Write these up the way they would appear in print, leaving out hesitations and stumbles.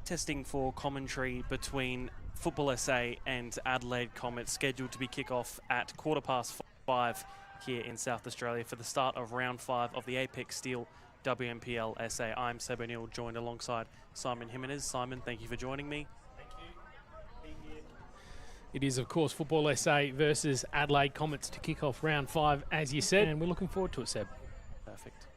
testing for commentary between Football SA and Adelaide Comets, scheduled to be kick-off at 5:15 here in South Australia for the start of round 5 of the Apex Steel WNPLSA. I'm Seb O'Neill, joined alongside Simon Jimenez. Simon, thank you for joining me. It is, of course, Football SA versus Adelaide Comets to kick off round 5, as you said, and we're looking forward to it, Seb. Perfect.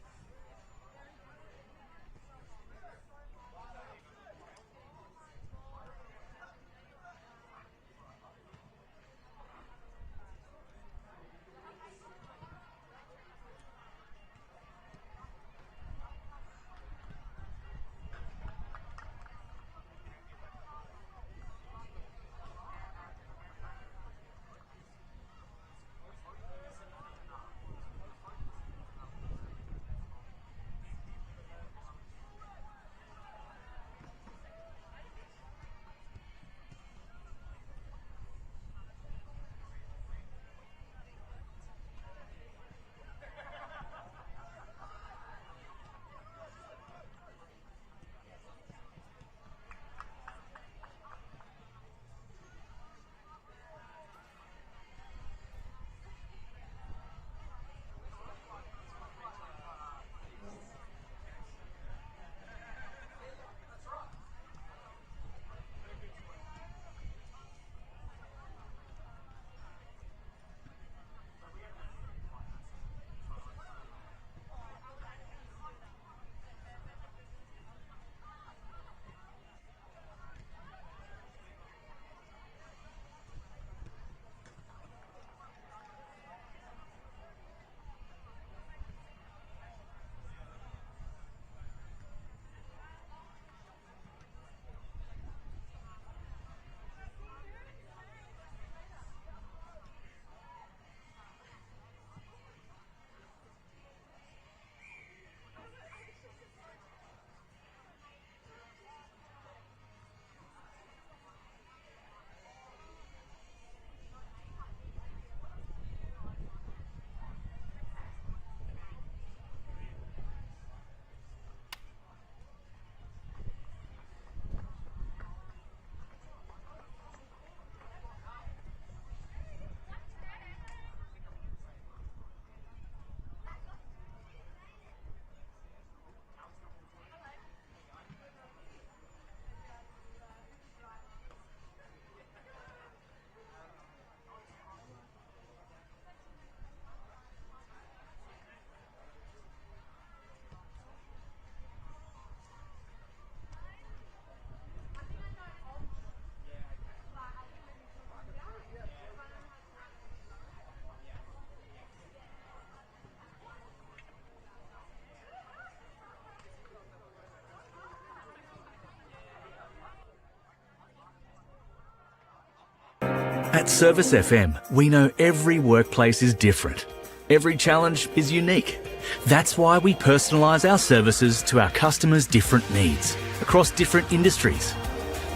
At Service FM, we know every workplace is different. Every challenge is unique. That's why we personalise our services to our customers' different needs across different industries.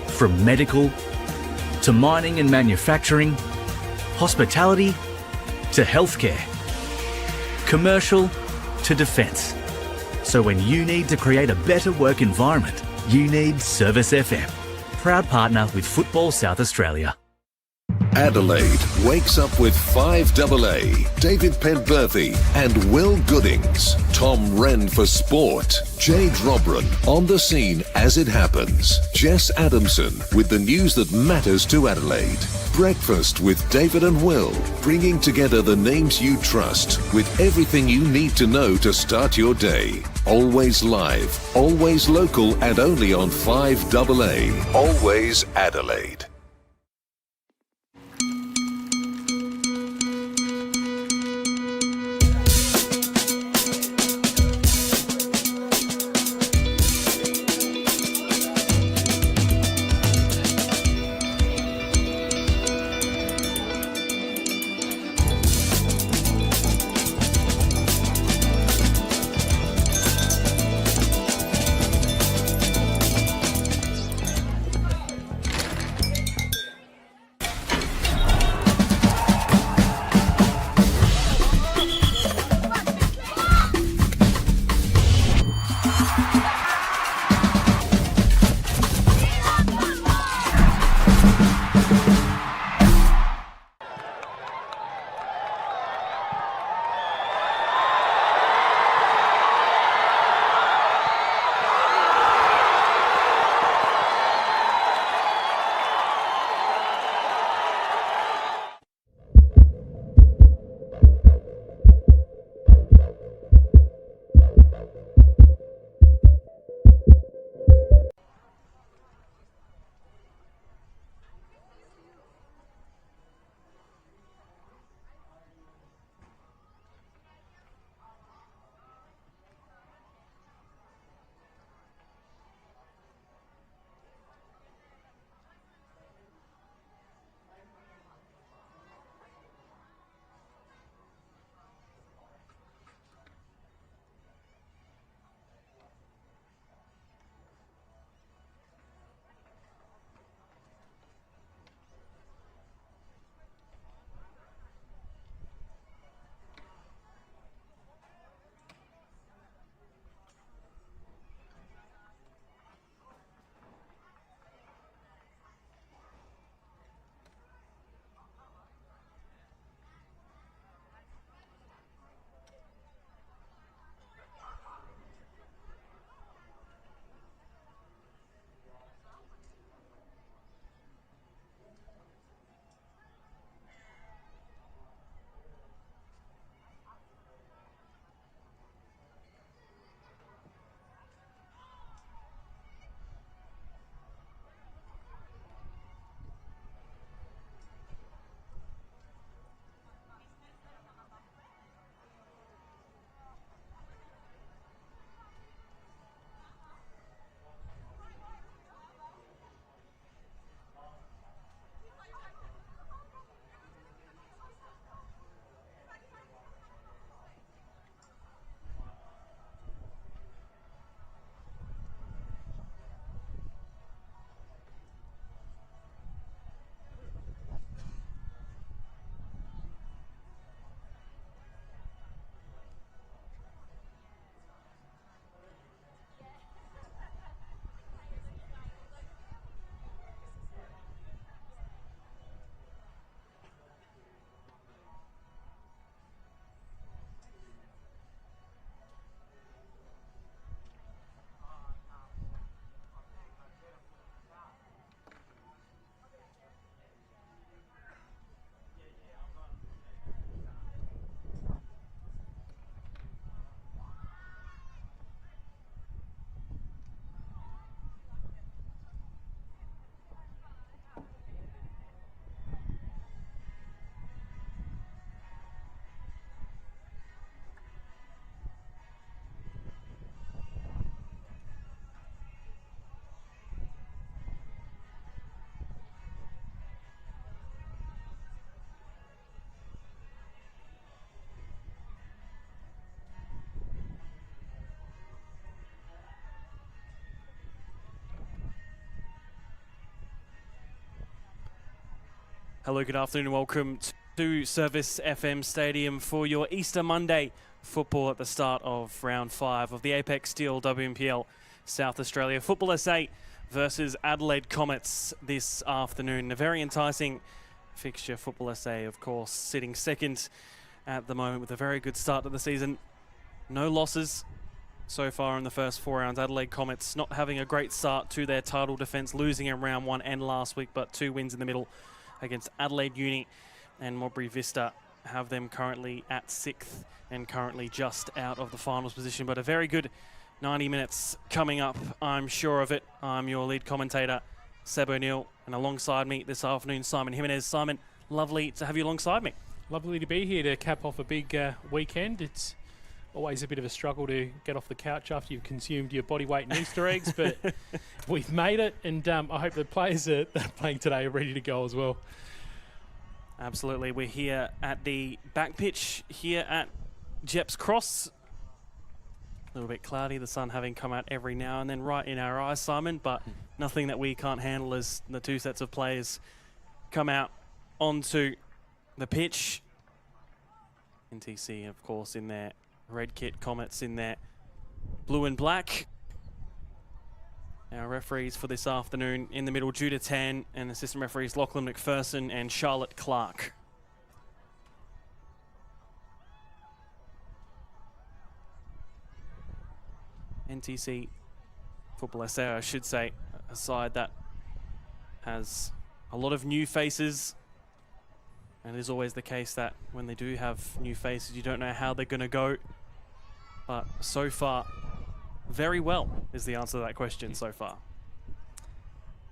From medical to mining and manufacturing, hospitality to healthcare, commercial to defence. So when you need to create a better work environment, you need Service FM. Proud partner with Football South Australia. Adelaide wakes up with 5AA, David Penberthy and Will Goodings, Tom Wren for sport, Jade Robran on the scene as it happens, Jess Adamson with the news that matters to Adelaide, Breakfast with David and Will, bringing together the names you trust with everything you need to know to start your day. Always live, always local and only on 5AA, always Adelaide. Hello, good afternoon and welcome to Service FM Stadium for your Easter Monday football at the start of round 5 of the Apex Steel WNPL South Australia. Football SA versus Adelaide Comets this afternoon. A very enticing fixture. Football SA, of course, sitting second at the moment with a very good start to the season. No losses so far in the first 4 rounds. Adelaide Comets not having a great start to their title defence, losing in round 1 and last week, but 2 wins in the middle against Adelaide Uni and Modbury Vista. Have them currently at 6th and currently just out of the finals position. But a very good 90 minutes coming up, I'm sure of it. I'm your lead commentator, Seb O'Neill, and alongside me this afternoon, Simon Jimenez. Simon, lovely to have you alongside me. Lovely to be here to cap off a big weekend. It's always a bit of a struggle to get off the couch after you've consumed your body weight in Easter eggs, but we've made it, and I hope the players that are playing today are ready to go as well. Absolutely. We're here at the back pitch here at Jeps Cross. A little bit cloudy, the sun having come out every now and then right in our eyes, Simon, but nothing that we can't handle as the 2 sets of players come out onto the pitch. NTC, of course, in their red kit, Comets in their blue and black. Our referees for this afternoon in the middle, Judah Tan, and assistant referees Lachlan McPherson and Charlotte Clark. NTC Football SA, I should say, a side that has a lot of new faces, and it is always the case that when they do have new faces, you don't know how they're going to go. But so far, very well is the answer to that question so far.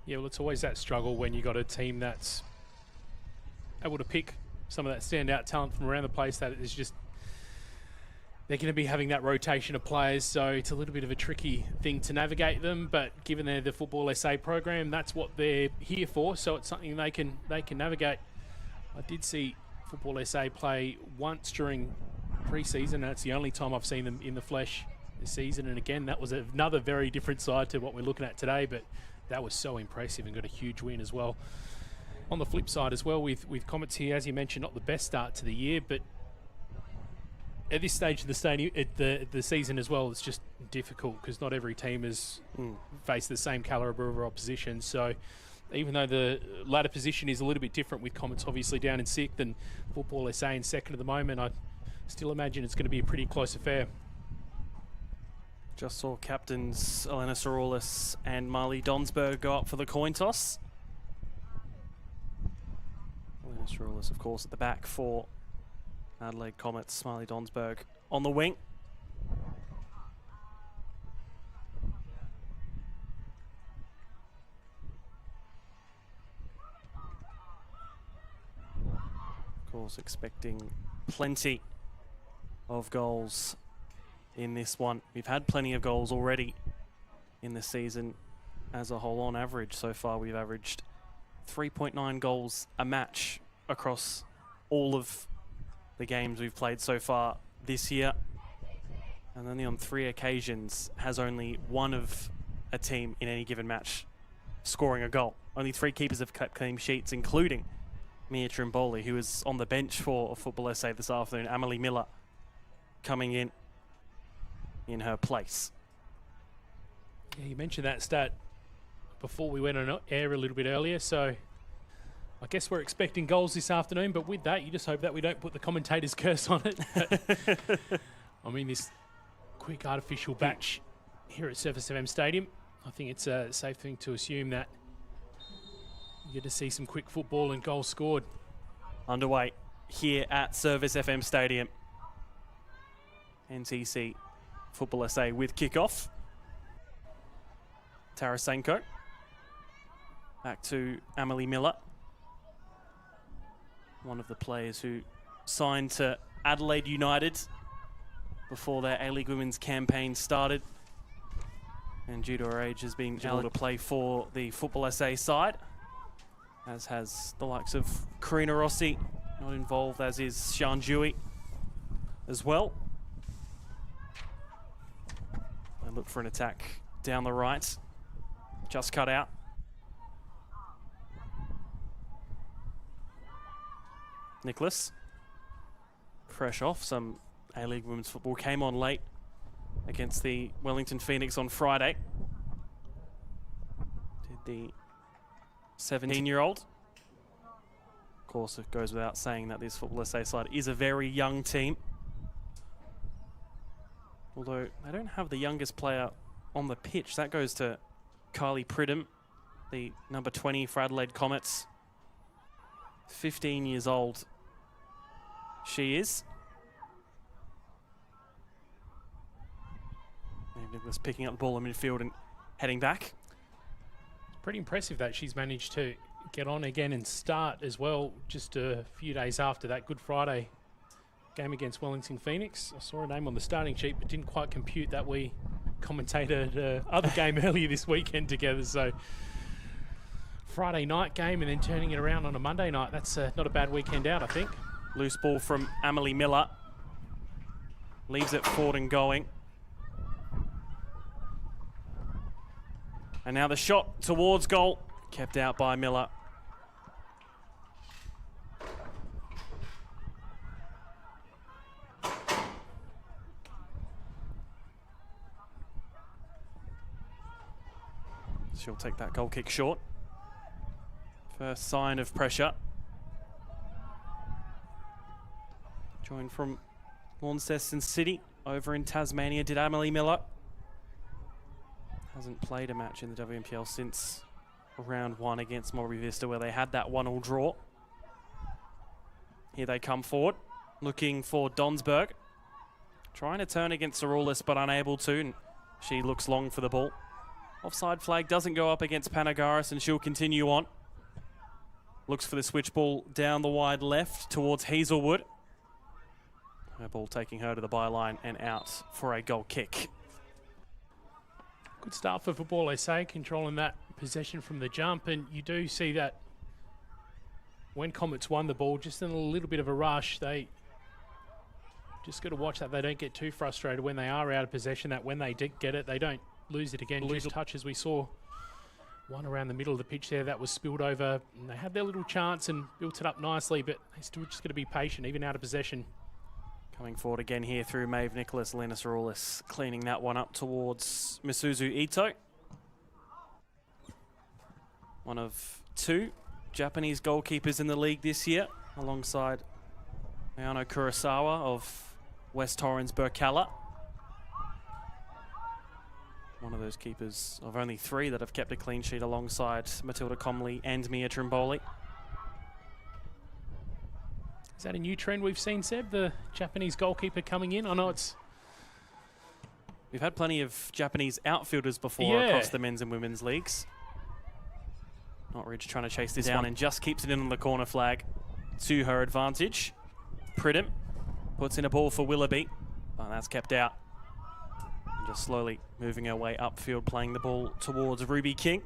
Yeah, well, it's always that struggle when you got a team that's able to pick some of that standout talent from around the place that is just, they're going to be having that rotation of players, so it's a little bit of a tricky thing to navigate them, but given they're the Football SA program, that's what they're here for, so it's something they can navigate. I did see Football SA play once during pre-season, and that's the only time I've seen them in the flesh this season, and again, that was another very different side to what we're looking at today, but that was so impressive and got a huge win as well. On the flip side as well, with Comets here, as you mentioned, not the best start to the year, but at this stage of the stadium, the season as well, it's just difficult because not every team has faced the same calibre of opposition. So even though the ladder position is a little bit different with Comets obviously down in 6th and Football SA in 2nd at the moment, I still imagine it's going to be a pretty close affair. Just saw captains Elena Saroulis and Marley Donsberg go up for the coin toss. Elena Saroulis, of course, at the back for Adelaide Comets. Marley Donsberg on the wing. Of course, expecting plenty of goals in this one. We've had plenty of goals already in the season as a whole. On average, so far we've averaged 3.9 goals a match across all of the games we've played so far this year, and only on 3 occasions has only one of a team in any given match scoring a goal. Only 3 keepers have kept clean sheets, including Mia Trimboli, who is on the bench for Football SA this afternoon. Amelie Miller coming in her place. Yeah, you mentioned that stat before we went on air a little bit earlier, so I guess we're expecting goals this afternoon, but with that, you just hope that we don't put the commentator's curse on it. I mean, this quick artificial batch here at Service FM Stadium, I think it's a safe thing to assume that you get to see some quick football and goals scored. Underway here at Service FM Stadium. NTC Football SA with kickoff. Tarasenko. Back to Amelie Miller. One of the players who signed to Adelaide United before their A-League Women's campaign started. And due to her age has been able to play for the Football SA side, as has the likes of Karina Rossi, not involved, as is Sian Dewey as well. And look for an attack down the right. Just cut out. Nicholas, fresh off some A-League women's football, came on late against the Wellington Phoenix on Friday. Did the 17-year-old. Of course, it goes without saying that this Football SA side is a very young team. Although they don't have the youngest player on the pitch. That goes to Kylie Pridham, the number 20 for Adelaide Comets. 15 years old she is. Nicholas picking up the ball in midfield and heading back. It's pretty impressive that she's managed to get on again and start as well just a few days after that Good Friday game against Wellington Phoenix. I saw her name on the starting sheet but didn't quite compute that we commentated other game earlier this weekend together. So Friday night game and then turning it around on a Monday night. That's not a bad weekend out, I think. Loose ball from Amelie Miller. Leaves it forward and going. And now the shot towards goal. Kept out by Miller. She'll take that goal kick short. First sign of pressure. Joined from Launceston City over in Tasmania did Amelie Miller. Hasn't played a match in the WNPL since round 1 against Morbi Vista where they had that 1-1 draw. Here they come forward, looking for Donsberg. Trying to turn against Saroulis but unable to, and she looks long for the ball. Offside flag doesn't go up against Panagaris and she'll continue on. Looks for the switch ball down the wide left towards Hazelwood. Her ball taking her to the byline and out for a goal kick. Good start for Football SA, controlling that possession from the jump, and you do see that when Comets won the ball, just in a little bit of a rush, they just got to watch that they don't get too frustrated when they are out of possession, that when they did get it, they don't lose it again. Just touches, we saw one around the middle of the pitch there that was spilled over, and they had their little chance and built it up nicely, but they still just got to be patient, even out of possession. Coming forward again here through Maeve Nicholas, Lena Saroulis cleaning that one up towards Misuzu Ito. One of 2 Japanese goalkeepers in the league this year, alongside Ayano Kurosawa of West Torrens Burkalla. One of those keepers of only 3 that have kept a clean sheet alongside Matilda Comley and Mia Trimboli. Is that a new trend we've seen, Seb? The Japanese goalkeeper coming in? I know it's... We've had plenty of Japanese outfielders before across the men's and women's leagues. Notridge trying to chase this down and just keeps it in on the corner flag to her advantage. Pridham puts in a ball for Willoughby, but that's kept out. And just slowly moving her way upfield, playing the ball towards Ruby King.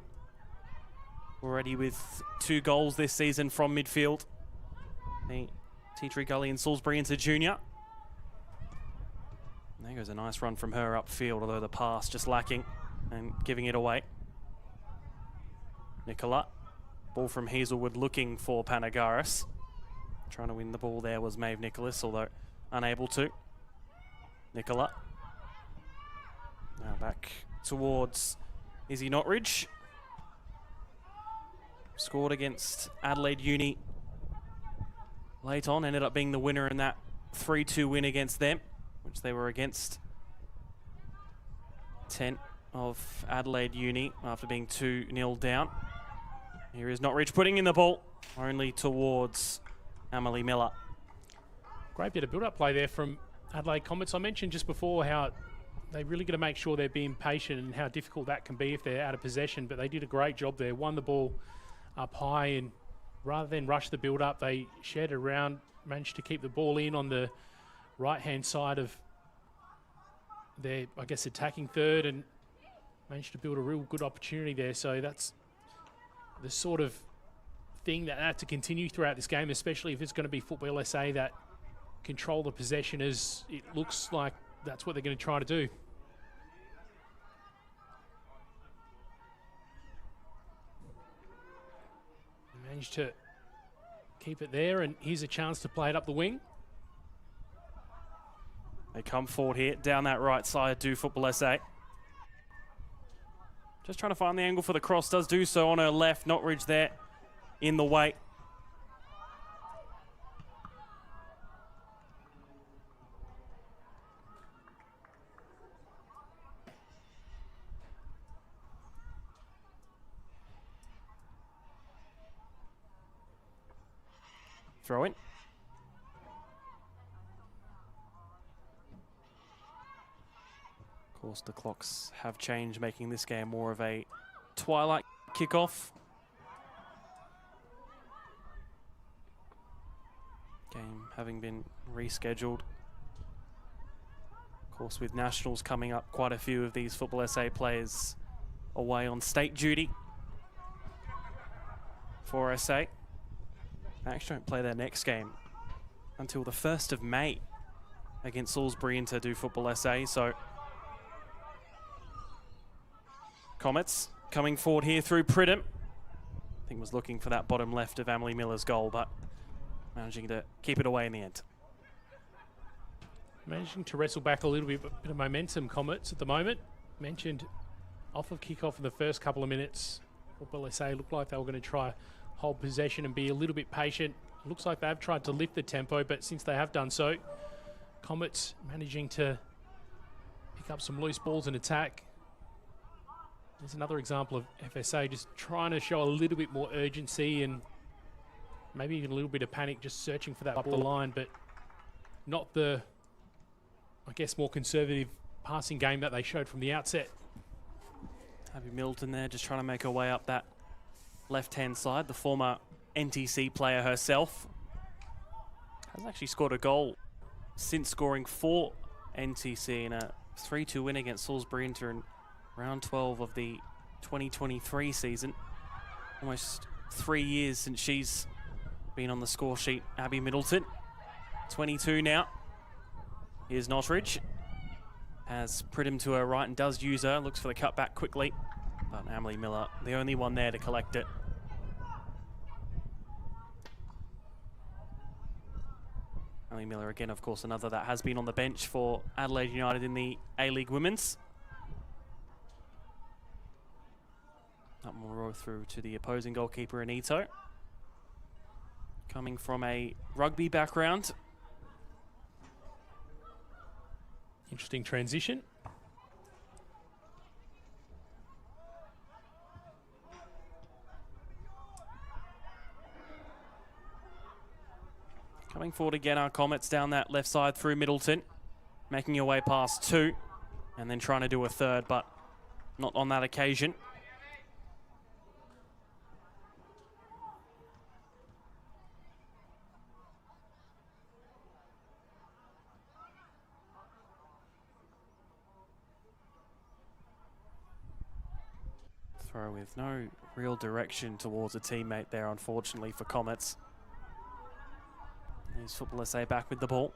Already with 2 goals this season from midfield. The Tea Tree Gully and Salisbury into junior. And there goes a nice run from her upfield, although the pass just lacking and giving it away. Nicola, ball from Hazelwood looking for Panagaris. Trying to win the ball there was Maeve Nicholas, although unable to. Nicola. Now back towards Izzy Notridge. Scored against Adelaide Uni late on, ended up being the winner in that 3-2 win against them, which they were against 10 of Adelaide Uni after being 2-0 down. Here is Notridge putting in the ball, only towards Amelie Miller. Great bit of build-up play there from Adelaide Comets. I mentioned just before how they really got to make sure they're being patient and how difficult that can be if they're out of possession, but they did a great job there. Won the ball up high, and rather than rush the build-up, they shared it around, managed to keep the ball in on the right-hand side of their, I guess, attacking third, and managed to build a real good opportunity there. So that's the sort of thing that had to continue throughout this game, especially if it's going to be Football SA that control the possession, as it looks like that's what they're going to try to do. Managed to keep it there, and here's a chance to play it up the wing. They come forward here, down that right side, do Football SA. Just trying to find the angle for the cross, does do so on her left. Notridge there in the way. Throw in. Of course, the clocks have changed, making this game more of a twilight kickoff. Game having been rescheduled. Of course, with Nationals coming up, quite a few of these Football SA players away on state duty for SA. They actually don't play their next game until the 1st of May against Salisbury Inter do Football SA. So Comets coming forward here through Pridham. I think was looking for that bottom left of Emily Miller's goal, but managing to keep it away in the end. Managing to wrestle back a little bit of momentum, Comets, at the moment. Mentioned off of kickoff in the first couple of minutes. Football SA looked like they were going to try hold possession and be a little bit patient. Looks like they've tried to lift the tempo, but since they have done so, Comets managing to pick up some loose balls and attack. There's another example of FSA just trying to show a little bit more urgency and maybe even a little bit of panic, just searching for that up the line, but not the, I guess, more conservative passing game that they showed from the outset. Abby Milton there just trying to make her way up that left-hand side. The former NTC player herself has actually scored a goal since scoring for NTC in a 3-2 win against Salisbury Inter in round 12 of the 2023 season. Almost 3 years since she's been on the score sheet. Abby Middleton, 22 now. Here's Notridge. Has Pridham to her right and does use her. Looks for the cut back quickly. But Emily Miller, the only one there to collect it. Emily Miller again, of course, another that has been on the bench for Adelaide United in the A-League Women's. That will roll through to the opposing goalkeeper, Anito. Coming from a rugby background. Interesting transition. Coming forward again, our Comets down that left side through Middleton. Making your way past two. And then trying to do a third, but not on that occasion. Throw with no real direction towards a teammate there, unfortunately, for Comets. Here's Football SA back with the ball.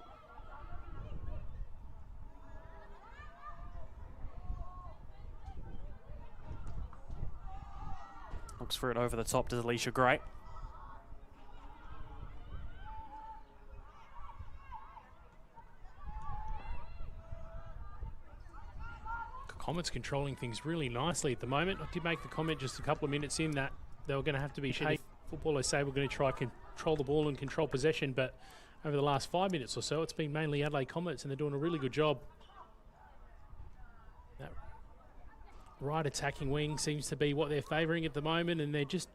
Looks for it over the top to Alicia Gray. Comets controlling things really nicely at the moment. I did make the comment just a couple of minutes in that they were going to have to be patient. Football SA were going to try control the ball and control possession, but over the last 5 minutes or so, it's been mainly Adelaide Comets, and they're doing a really good job. That right attacking wing seems to be what they're favouring at the moment, and they're just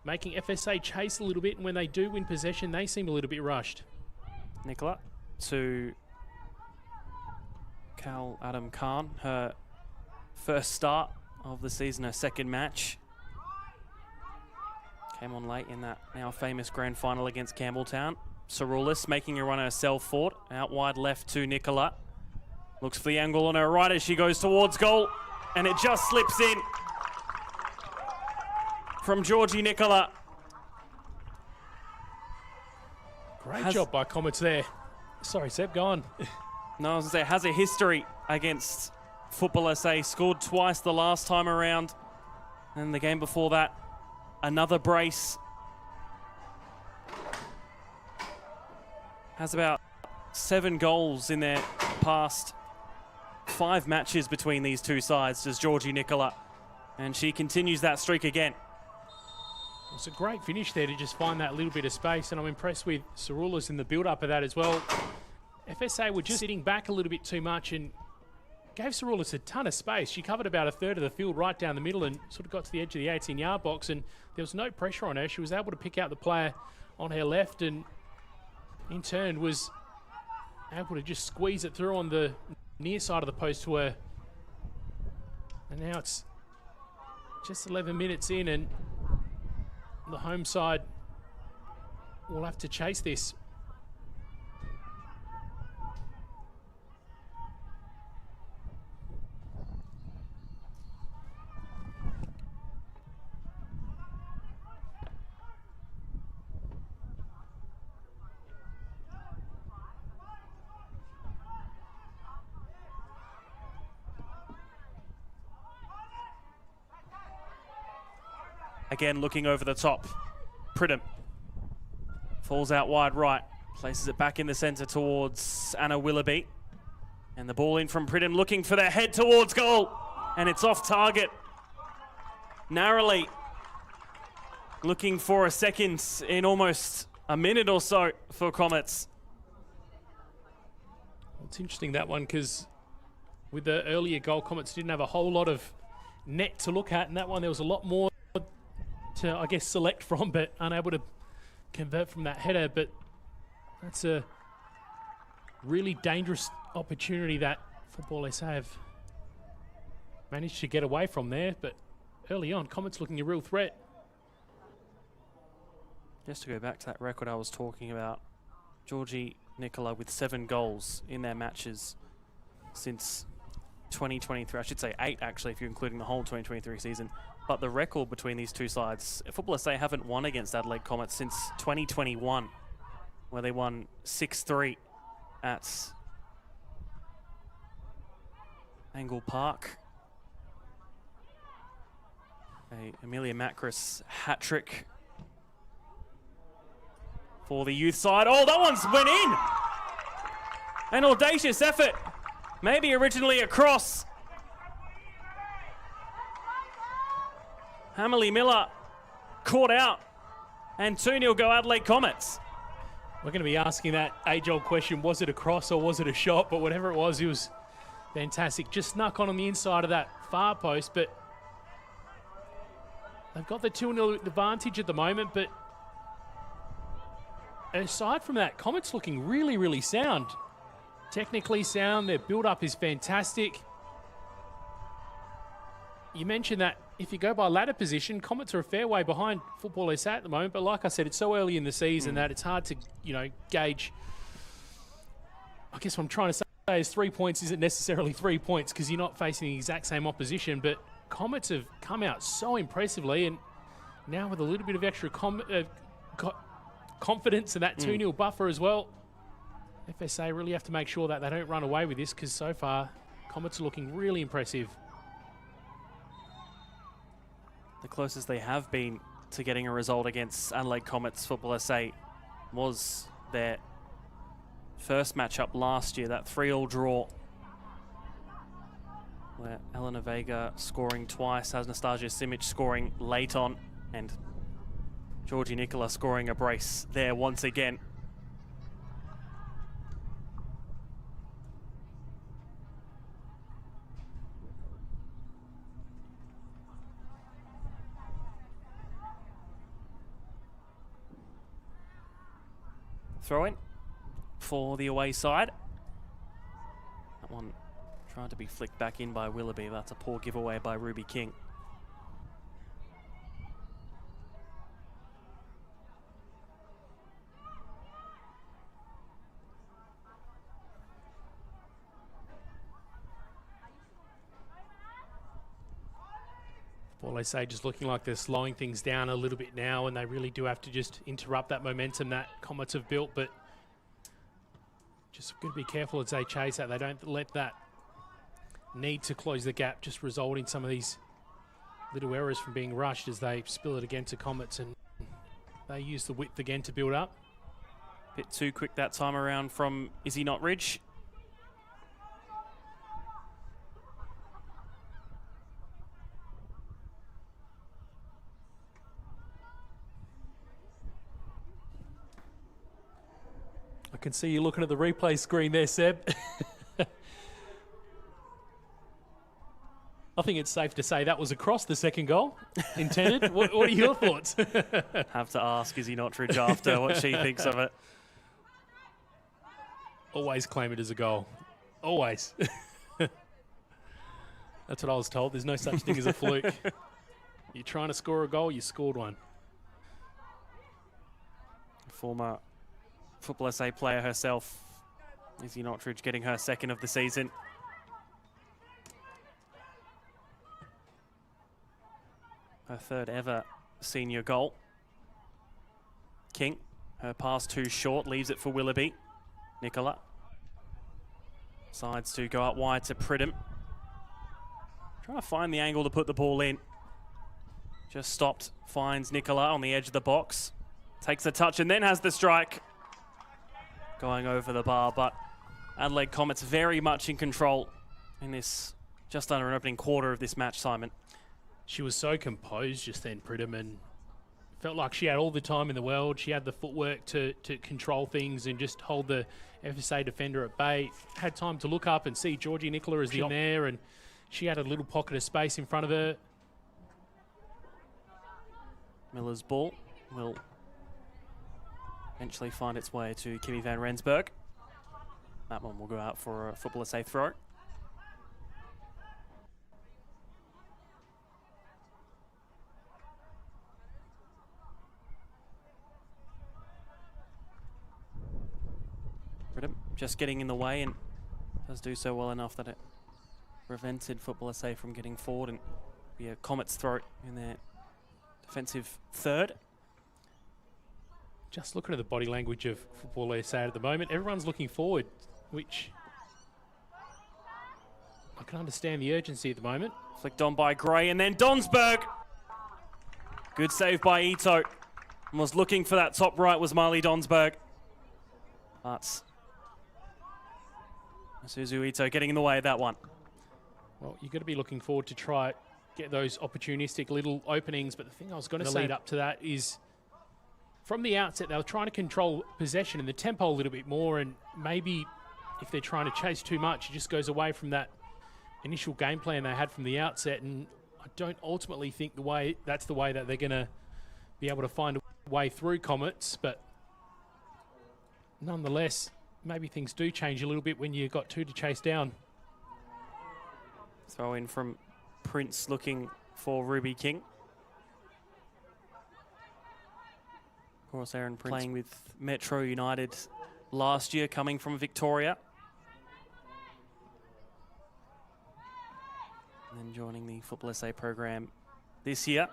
making FSA chase a little bit, and when they do win possession, they seem a little bit rushed. Nicola to Cal Adam Khan, her first start of the season, her second match. Came on late in that now famous grand final against Campbelltown. Saroulis making a run herself forward. Out wide left to Nicola. Looks for the angle on her right as she goes towards goal. And it just slips in from Georgie Nicola. Great job by Comets there. Sorry, Seb, go on. No, I was going to say, has a history against Football SA. Scored twice the last time around. And the game before that, another brace. has about 7 goals in their past 5 matches between these two sides, does Georgie Nicola. And she continues that streak again. It's a great finish there to just find that little bit of space, and I'm impressed with Saroulis in the build-up of that as well. FSA were just sitting back a little bit too much and gave Saroulis a ton of space. She covered about a third of the field right down the middle and sort of got to the edge of the 18-yard box, and there was no pressure on her. She was able to pick out the player on her left and in turn was able to just squeeze it through on the near side of the post to her. And now it's just 11 minutes in and the home side will have to chase this. Again, looking over the top. Pridham falls out wide right, places it back in the centre towards Anna Willoughby. And the ball in from Pridham, looking for their head towards goal. And it's off target. Narrowly. Looking for a second in almost a minute or so for Comets. It's interesting, that one, because with the earlier goal, Comets didn't have a whole lot of net to look at. And that one, there was a lot more to, I guess, select from, but unable to convert from that header. But that's a really dangerous opportunity that Football SA have managed to get away from there. But early on, Comets looking a real threat. Just to go back to that record I was talking about, Georgie Nicola with 7 goals in their matches since 2023. I should say 8, actually, if you're including the whole 2023 season. But the record between these two sides, Football SA haven't won against Adelaide Comets since 2021, where they won 6-3 at Angle Park. A Amelia Macris hat-trick for the youth side. Oh, that one's went in! An audacious effort. Maybe originally a cross. Hammerly Miller caught out, and 2-0 go Adelaide Comets. We're going to be asking that age-old question, was it a cross or was it a shot? But whatever it was fantastic. Just snuck on the inside of that far post, but they've got the 2-0 advantage at the moment. But aside from that, Comets looking really, really sound. Technically sound, their build-up is fantastic. You mentioned that if you go by ladder position, Comets are a fair way behind Football SA at the moment. But like I said, it's so early in the season that it's hard to, gauge. I guess what I'm trying to say is 3 points isn't necessarily 3 points because you're not facing the exact same opposition. But Comets have come out so impressively, and now with a little bit of extra confidence in that 2-0 buffer as well, FSA really have to make sure that they don't run away with this, because so far Comets are looking really impressive. The closest they have been to getting a result against Adelaide Comets Football SA was their first matchup last year, that 3-3 draw, where Elena Vega scoring twice, Anastasia Simic scoring late on, and Georgie Nicola scoring a brace there once again. Throw in for the away side. That one tried to be flicked back in by Willoughby. That's a poor giveaway by Ruby King. Well, they say just looking like they're slowing things down a little bit now, and they really do have to just interrupt that momentum that Comets have built. But just got to be careful as they chase that. They don't let that need to close the gap just result in some of these little errors from being rushed as they spill it again to Comets, and they use the width again to build up. Bit too quick that time around from Izzy Notridge. I can see you looking at the replay screen there, Seb. I think it's safe to say that was across the second goal intended. What are your thoughts? Have to ask Izzy Notridge after what she thinks of it. Always claim it as a goal. Always. That's what I was told. There's no such thing as a fluke. You're trying to score a goal, you scored one. Former Football SA player herself, Izzy Notridge, getting her second of the season. Her third ever senior goal. King, her pass too short, leaves it for Willoughby. Nicola decides to go out wide to Pridham. Trying to find the angle to put the ball in. Just stopped, finds Nicola on the edge of the box. Takes a touch and then has the strike. Going over the bar, but Adelaide Comets very much in control in this just under an opening quarter of this match, Simon. She was so composed just then, Pridham, and felt like she had all the time in the world. She had the footwork to control things and just hold the FSA defender at bay. Had time to look up and see Georgie Nicola as in there, and she had a little pocket of space in front of her. Miller's ball will eventually find its way to Kimmy van Rensburg. That one will go out for a Football SA throw. Just getting in the way, and does do so well enough that it prevented Football SA from getting forward, and be a Comets throw in their defensive third. Just looking at the body language of Football SA at the moment, everyone's looking forward, which I can understand the urgency at the moment. Flicked on by Gray, and then Donsberg. Good save by Ito. And was looking for that top right was Marley Donsberg. But Suzu Ito getting in the way of that one. Well, you've got to be looking forward to try get those opportunistic little openings, but the thing I was going to lead up to that is from the outset they were trying to control possession and the tempo a little bit more, and maybe if they're trying to chase too much, it just goes away from that initial game plan they had from the outset, and I don't ultimately think that's the way that they're going to be able to find a way through Comets, but nonetheless, maybe things do change a little bit when you've got two to chase down. Throw in from Prince looking for Ruby King. Of course, Aaron Prince playing with Metro United last year, coming from Victoria. And then joining the Football SA program this year.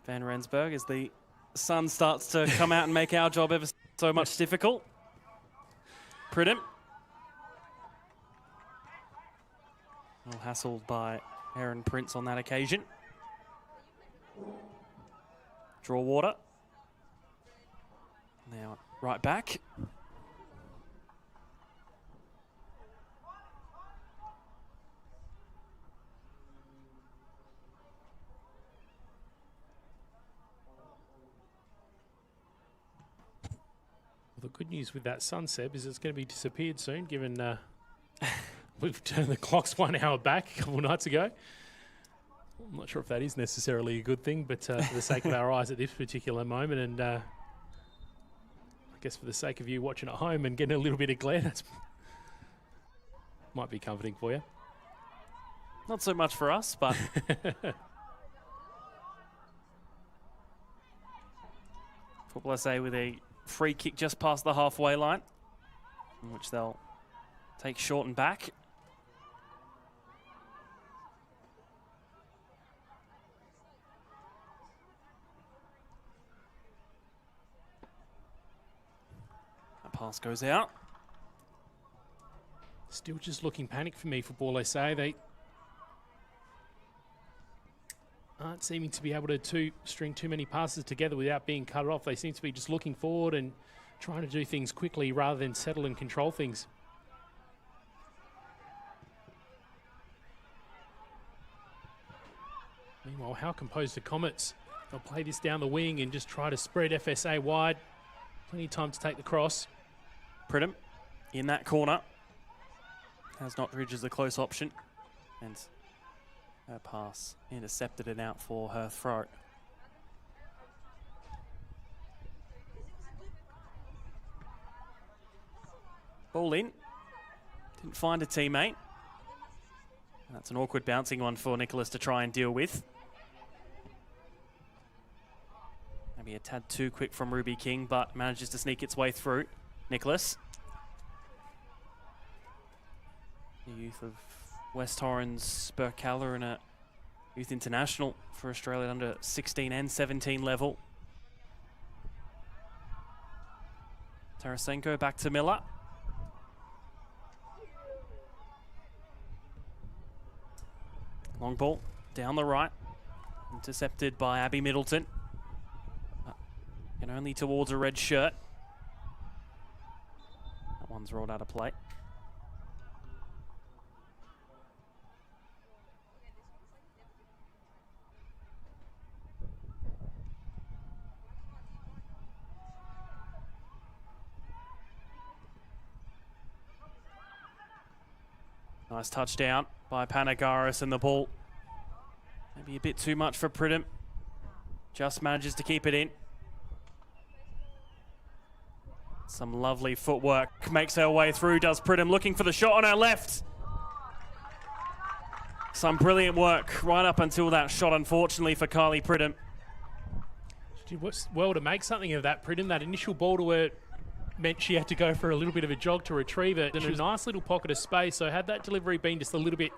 Van Rensburg, as the sun starts to come out and make our job ever so much difficult. Pridham. Well hassled by Aaron Prince on that occasion. Draw water. Now right back. The good news with that sun, Seb, is it's going to be disappeared soon, given we've turned the clocks 1 hour back a couple of nights ago. I'm not sure if that is necessarily a good thing, but for the sake of our eyes at this particular moment, and I guess for the sake of you watching at home and getting a little bit of glare, that's might be comforting for you. Not so much for us, but Football SA with a free kick just past the halfway line, in which they'll take short and back. That pass goes out. Still just looking panic for me, Football SA. They aren't seeming to be able to string too many passes together without being cut off. They seem to be just looking forward and trying to do things quickly rather than settle and control things. Meanwhile, how composed the Comets? They'll play this down the wing and just try to spread FSA wide. Plenty of time to take the cross. Pridham in that corner. Has Notridge as a close option. And her pass intercepted and out for her throw. Ball in. Didn't find a teammate. That's an awkward bouncing one for Nicholas to try and deal with. Maybe a tad too quick from Ruby King, but manages to sneak its way through. Nicholas. The youth of West Torrens, Burkalla, and a youth international for Australia under 16 and 17 level. Tarasenko back to Miller. Long ball down the right, intercepted by Abby Middleton. And only towards a red shirt. That one's rolled out of play. Nice touchdown by Panagaris, and the ball maybe a bit too much for Pridham. Just manages to keep it in. Some lovely footwork, makes her way through, does Pridham, looking for the shot on her left. Some brilliant work right up until that shot, unfortunately, for Kylie Pridham. She did well to make something of that, Pridham. That initial ball to her meant she had to go for a little bit of a jog to retrieve it. In a nice little pocket of space, so had that delivery been just a little bit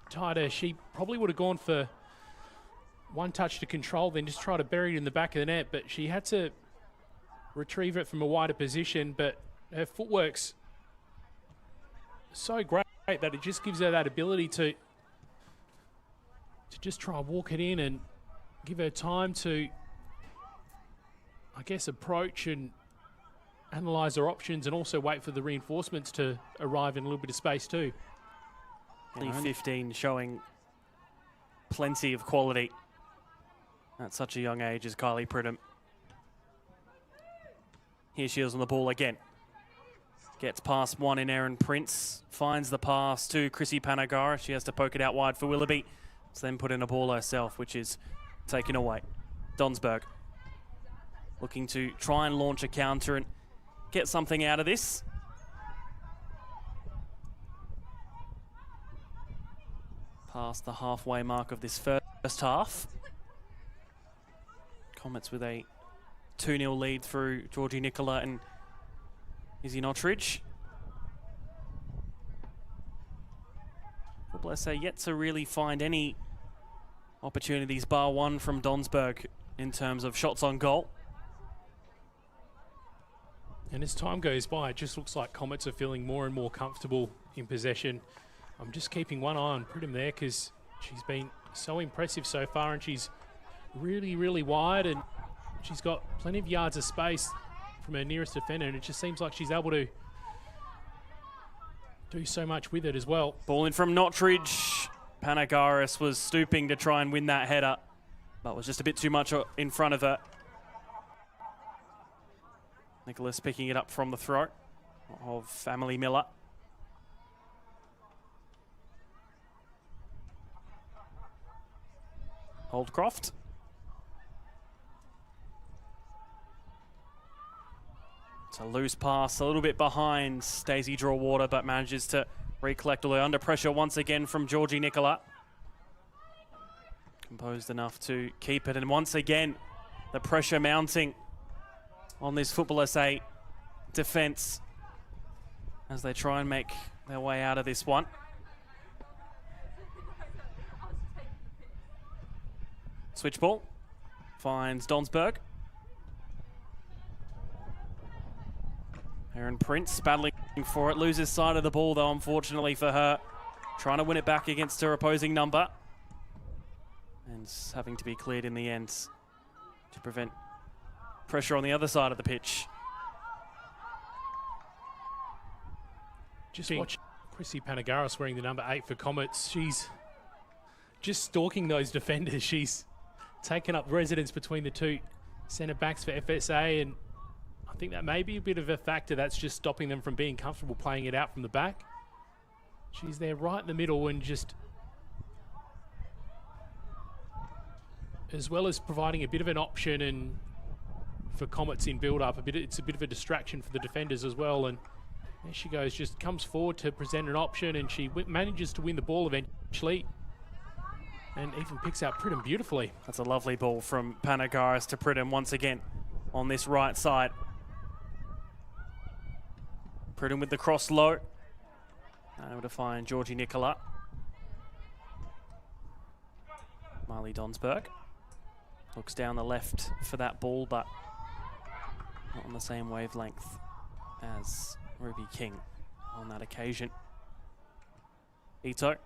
tighter, she probably would have gone for one touch to control, then just try to bury it in the back of the net, but she had to retrieve it from a wider position. But her footwork's so great that it just gives her that ability to just try and walk it in and give her time to, I guess, approach and analyse her options, and also wait for the reinforcements to arrive in a little bit of space too. Only 15, showing plenty of quality at such a young age as Kylie Pridham. Here she is on the ball again. Gets past one in Erin Prince. Finds the pass to Chrissy Panagara. She has to poke it out wide for Willoughby. So then put in a ball herself, which is taken away. Donsberg looking to try and launch a counter and get something out of this. Past the halfway mark of this first half. Comets with a 2-0 lead through Georgie Nicola and Izzy Notridge. NPLSA yet to really find any opportunities, bar one from Donsberg, in terms of shots on goal. And as time goes by, it just looks like Comets are feeling more and more comfortable in possession. I'm just keeping one eye on Pridham there, because she's been so impressive so far, and she's really, really wide, and she's got plenty of yards of space from her nearest defender, and it just seems like she's able to do so much with it as well. Ball in from Notridge. Panagaris was stooping to try and win that header, but was just a bit too much in front of her. Nicholas picking it up from the throat of Emily Miller. Holdcroft. It's a loose pass, a little bit behind Daisy Draw-Water, but manages to recollect, although under pressure once again from Georgie Nicola. Composed enough to keep it, and once again, the pressure mounting on this NPLSA defence as they try and make their way out of this one. Switch ball finds Donsberg. Erin Prince battling for it, loses sight of the ball though, unfortunately for her. Trying to win it back against her opposing number. And having to be cleared in the end to prevent pressure on the other side of the pitch. Just watch Chrissy Panagaris wearing the number 8 for Comets. She's just stalking those defenders. She's taken up residence between the two centre backs for FSA, and I think that may be a bit of a factor that's just stopping them from being comfortable playing it out from the back. She's there right in the middle, and just as well as providing a bit of an option and for Comets in build-up, it's a bit of a distraction for the defenders as well. And there she goes, just comes forward to present an option, and she manages to win the ball eventually, and even picks out Pridham beautifully. That's a lovely ball from Panagaris to Pridham once again on this right side. Pridham with the cross low. Able to find Georgie Nicola. Marley Donsberg looks down the left for that ball, but not on the same wavelength as Ruby King on that occasion. Ito.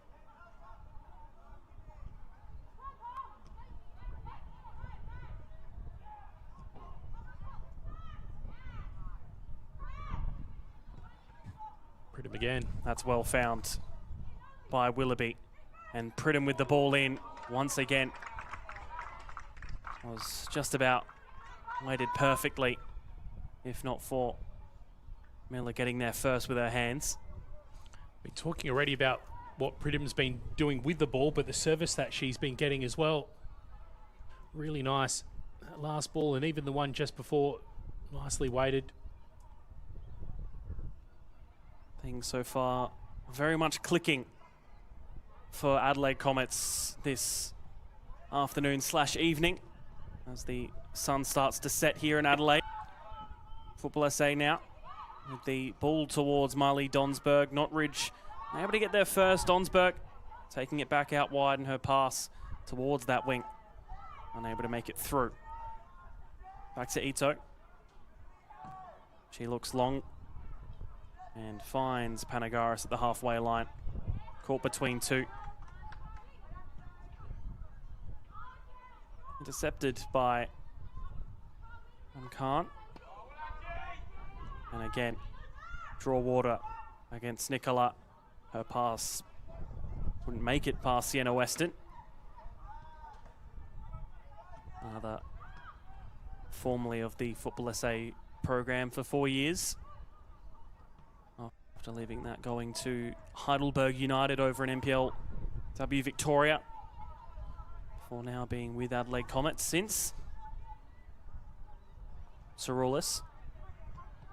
Pridham again. That's well found by Willoughby. And Pridham with the ball in once again. Was just about weighted perfectly, if not for Miller getting there first with her hands. We're talking already about what Pridham's been doing with the ball, but the service that she's been getting as well. Really nice. That last ball, and even the one just before, nicely weighted. Things so far very much clicking for Adelaide Comets this afternoon/evening as the sun starts to set here in Adelaide. Football SA now with the ball towards Marley Donsberg. Notridge able to get there first. Donsberg taking it back out wide, and her pass towards that wing. Unable to make it through. Back to Ito. She looks long and finds Panagaris at the halfway line. Caught between two. Intercepted by Khan. And again, draw water against Nicola. Her pass wouldn't make it past Sienna Weston. Another formerly of the Football SA program for 4 years. After leaving that, going to Heidelberg United over in NPLW Victoria. For now being with Adelaide Comets since. Cerulis.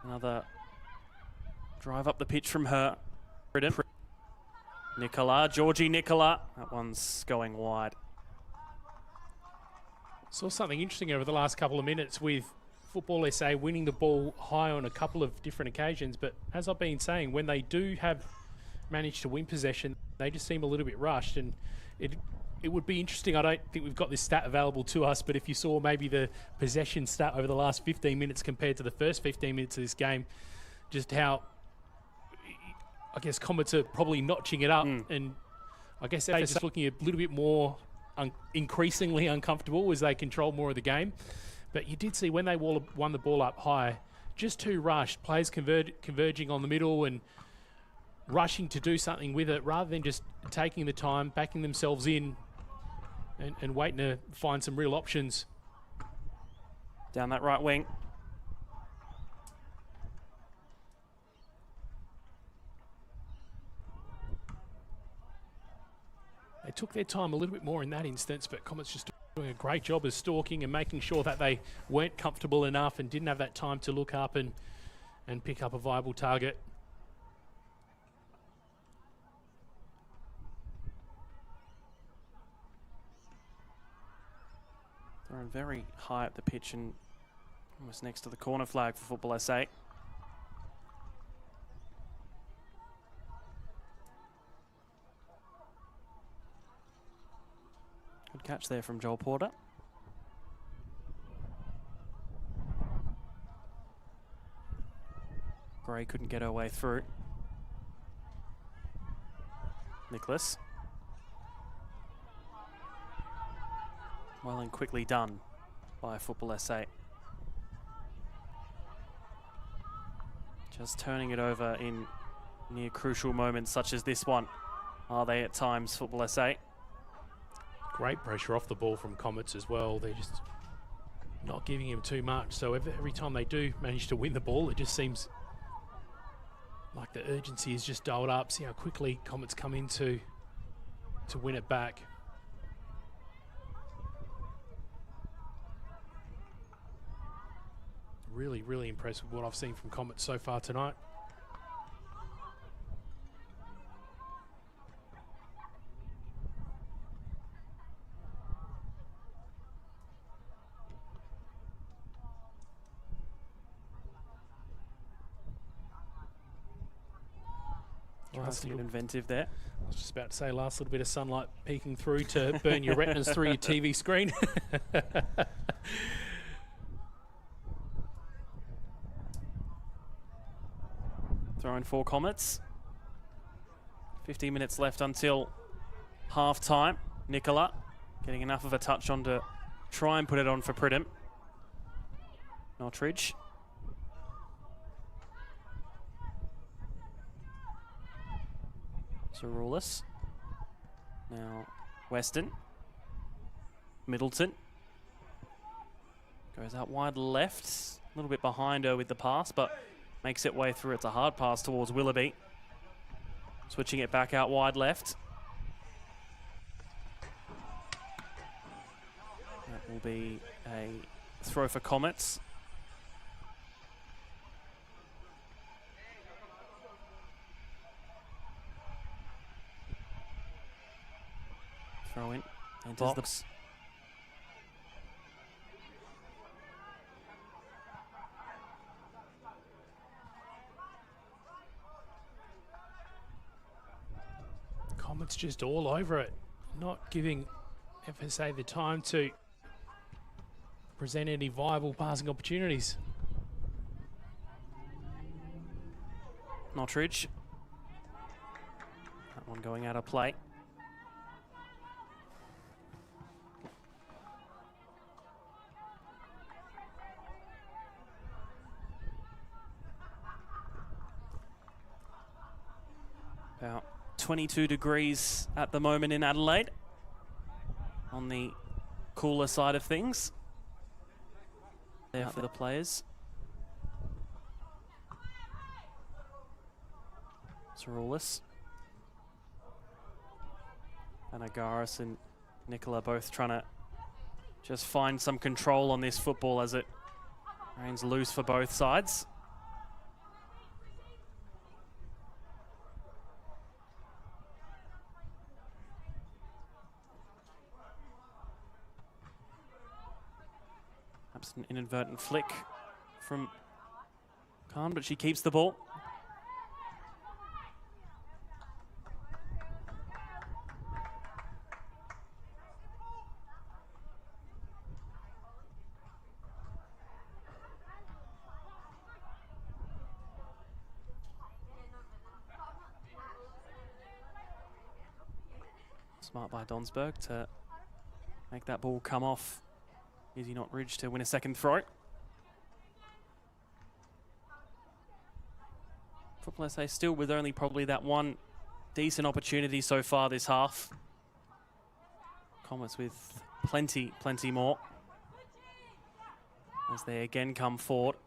Another drive up the pitch from her. Nicola, Georgie Nicola. That one's going wide. Saw something interesting over the last couple of minutes with Football SA winning the ball high on a couple of different occasions, but as I've been saying, when they do have managed to win possession, they just seem a little bit rushed, and it would be interesting. I don't think we've got this stat available to us, but if you saw maybe the possession stat over the last 15 minutes compared to the first 15 minutes of this game, just how, I guess, Comets are probably notching it up, and I guess they're just looking a little bit more increasingly uncomfortable as they control more of the game. But you did see when they won the ball up high, just too rushed, players converging on the middle and rushing to do something with it rather than just taking the time, backing themselves in and waiting to find some real options. Down that right wing. They took their time a little bit more in that instance, but Comets just doing a great job of stalking and making sure that they weren't comfortable enough and didn't have that time to look up and pick up a viable target. Thrown very high up the pitch and almost next to the corner flag for Football SA. Good catch there from Joel Porter. Gray couldn't get her way through. Nicholas. Well and quickly done by Football SA. Just turning it over in near crucial moments such as this one are they at times, Football SA. Great pressure off the ball from Comets as well. They're just not giving him too much. So every time they do manage to win the ball, it just seems like the urgency is just dialed up. See how quickly Comets come in to win it back. Really, really impressed with what I've seen from Comets so far tonight. Trying to get inventive there. I was just about to say, last little bit of sunlight peeking through to burn your retinas through your TV screen. Throwing 4 Comets. 15 minutes left until half time. Nicola getting enough of a touch on to try and put it on for Pridham. Notridge. Cerulis. Now Weston. Middleton. Goes out wide left. A little bit behind her with the pass, but makes it way through. It's a hard pass towards Willoughby. Switching it back out wide left. That will be a throw for Comets. Throw in. Enters the box. Comets just all over it, not giving FSA the time to present any viable passing opportunities. Notridge. That one going out of play. About 22 degrees at the moment in Adelaide, on the cooler side of things. There for the players. Cerulis. And Agaris and Nicola both trying to just find some control on this football as it reigns loose for both sides. Perhaps an inadvertent flick from Khan, but she keeps the ball. Smart by Donsberg to make that ball come off. Easy Notridge to win a second throw. Football SA still with only probably that one decent opportunity so far this half. Comets with plenty more. As they again come forward.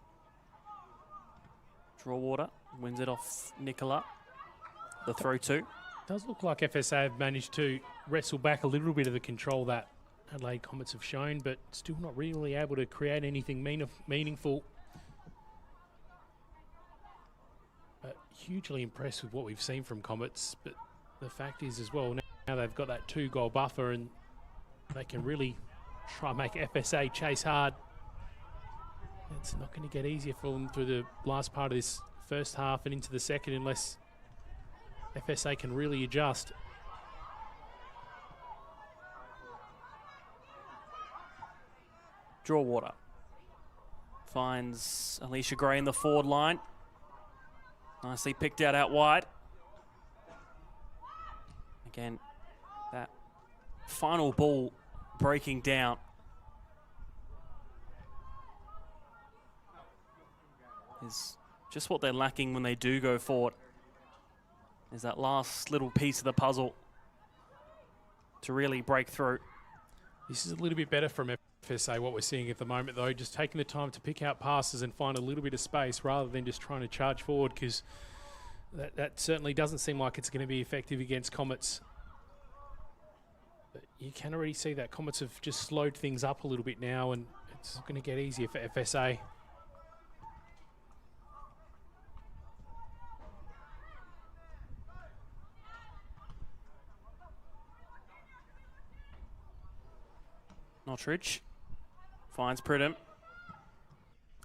Draw wins it off Nicola. The throw two. Does look like FSA have managed to wrestle back a little bit of the control that Adelaide Comets have shown, but still not really able to create anything meaningful. But hugely impressed with what we've seen from Comets. But the fact is as well, now they've got that 2-goal buffer and they can really try and make FSA chase hard. It's not going to get easier for them through the last part of this first half and into the second unless FSA can really adjust. Draw finds Alicia Gray in the forward line. Nicely picked out wide. Again, that final ball breaking down is just what they're lacking when they do go forward. is that last little piece of the puzzle to really break through. This is a little bit better from FSA, what we're seeing at the moment, though. Just taking the time to pick out passes and find a little bit of space rather than just trying to charge forward, because that certainly doesn't seem like it's going to be effective against Comets. But you can already see that Comets have just slowed things up a little bit now, and it's going to get easier for FSA. Nottridge finds Pridham,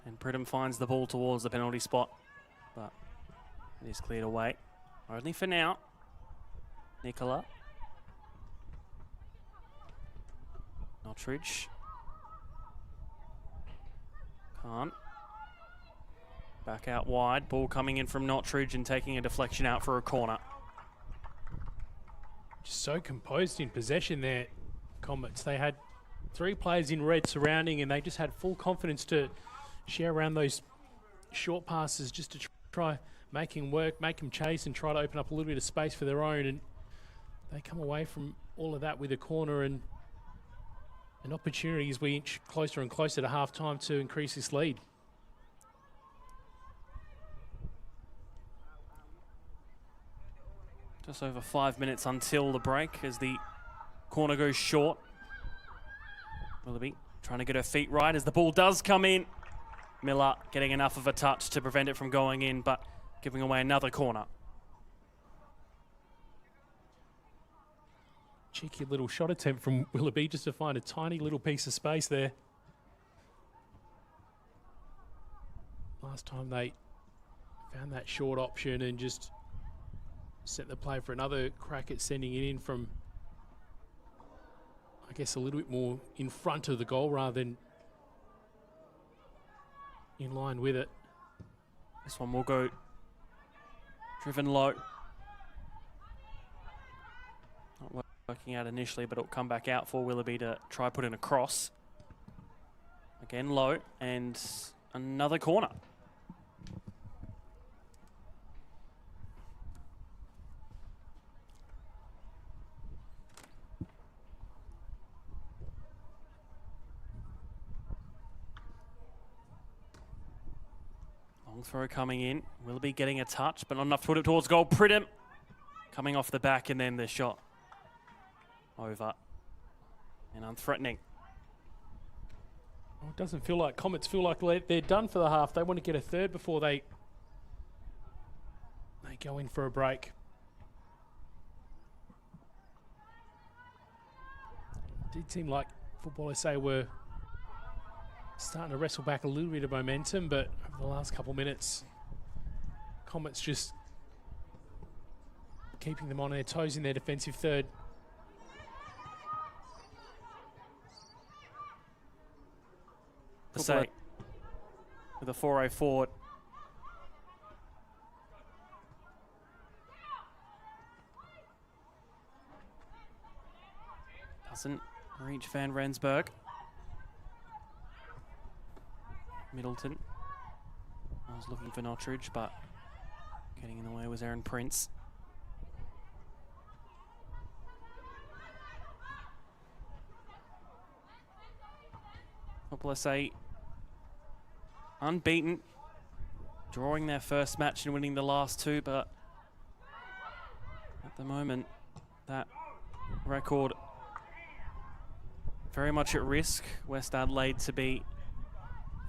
and Pridham finds the ball towards the penalty spot, but it is cleared away. Only for now. Nicola. Nottridge. Can't. Back out wide. Ball coming in from Nottridge and taking a deflection out for a corner. Just so composed in possession there, Comets. They had 3 players in red surrounding, and they just had full confidence to share around those short passes just to try make him work, make him chase, and try to open up a little bit of space for their own. And they come away from all of that with a corner and an opportunity as we inch closer and closer to half-time to increase this lead. Just over 5 minutes until the break as the corner goes short. Willoughby trying to get her feet right as the ball does come in. Miller getting enough of a touch to prevent it from going in, but giving away another corner. Cheeky little shot attempt from Willoughby just to find a tiny little piece of space there. Last time they found that short option and just set the play for another crack at sending it in from, I guess, a little bit more in front of the goal rather than in line with it. This one will go driven low. Not working out initially, but it'll come back out for Willoughby to try put in a cross. Again low, and another corner. Long throw coming in. Willoughby getting a touch, but not enough to put it towards goal. Pridham coming off the back, and then the shot over and unthreatening. Well, it doesn't feel like Comets feel like they're done for the half. They want to get a third before they go in for a break. It did seem like Football SA were starting to wrestle back a little bit of momentum, but over the last couple minutes, Comets just keeping them on their toes in their defensive third. Say with a 4-0 forward. Doesn't reach Van Rensburg. Middleton. I was looking for Nottridge, but getting in the way was Aaron Prince. NPLSA unbeaten, drawing their first match and winning the last 2, but at the moment that record very much at risk. West Adelaide to be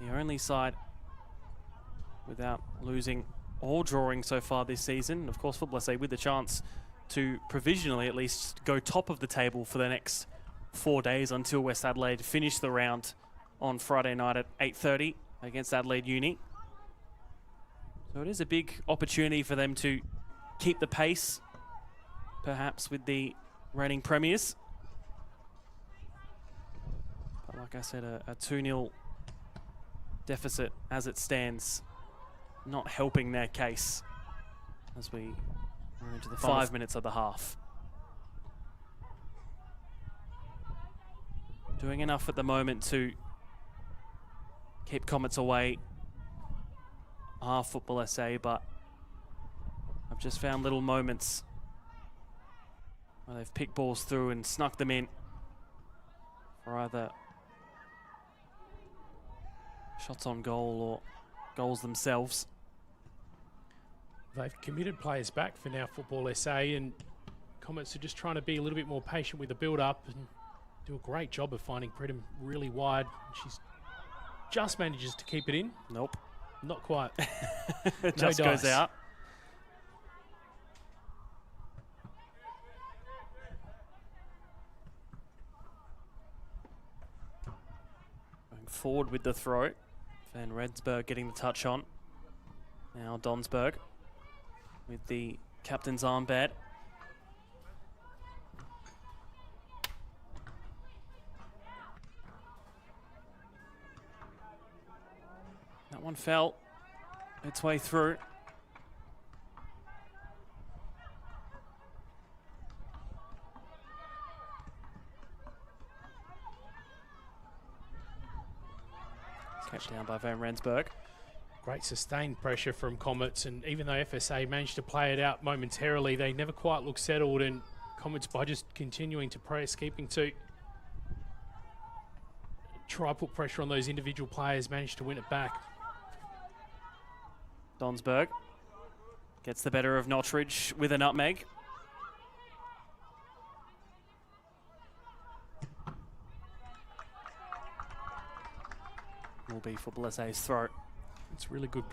the only side without losing or drawing so far this season. Of course, Football SA with the chance to provisionally at least go top of the table for the next 4 days until West Adelaide finish the round on Friday night at 8:30 against Adelaide Uni. So it is a big opportunity for them to keep the pace, perhaps with the reigning premiers. But like I said, a 2-0 deficit as it stands, not helping their case as we are into the 5 minutes of the half. Doing enough at the moment to keep Comets away are Football SA, but I've just found little moments where they've picked balls through and snuck them in for either shots on goal or goals themselves. They've committed players back for now, Football SA, and Comets are just trying to be a little bit more patient with the build-up and do a great job of finding Pridham really wide. She's just manages to keep it in. Nope. Not quite. It No just goes dice. out. Going forward with the throw. Van Rensburg getting the touch on. Now Donsberg with the captain's armband. That one fell its way through. Catch down by Van Rensburg. Great sustained pressure from Comets, and even though FSA managed to play it out momentarily, they never quite look settled, and Comets, by just continuing to press, keeping to try put pressure on those individual players, managed to win it back. Donsberg gets the better of Notridge with a nutmeg. Will be Football SA's throw. It's really good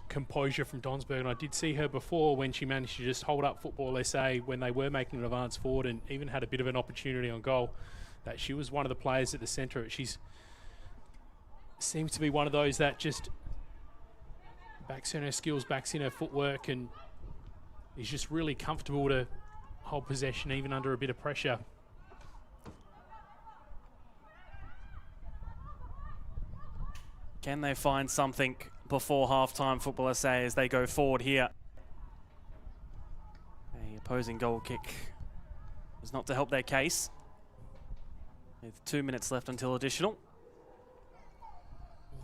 composure from Donsberg, and I did see her before when she managed to just hold up Football SA when they were making an advance forward and even had a bit of an opportunity on goal, that she was one of the players at the centre. She's seems to be one of those that just backs in her skills, backs in her footwork, and is just really comfortable to hold possession even under a bit of pressure. Can they find something before halftime, Football SA, as they go forward here? The opposing goal kick is not to help their case, with 2 minutes left until additional.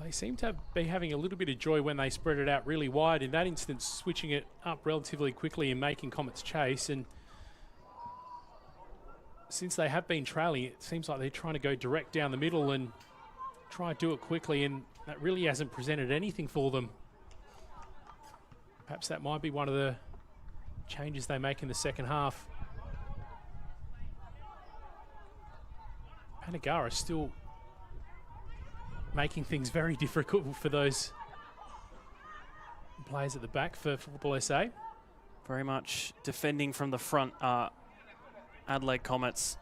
They seem to be having a little bit of joy when they spread it out really wide. In that instance, switching it up relatively quickly and making Comets chase. And since they have been trailing, it seems like they're trying to go direct down the middle and try and do it quickly, and that really hasn't presented anything for them. Perhaps that might be one of the changes they make in the second half. Panagara still making things very difficult for those players at the back for Football SA. Very much defending from the front, Adelaide Comets.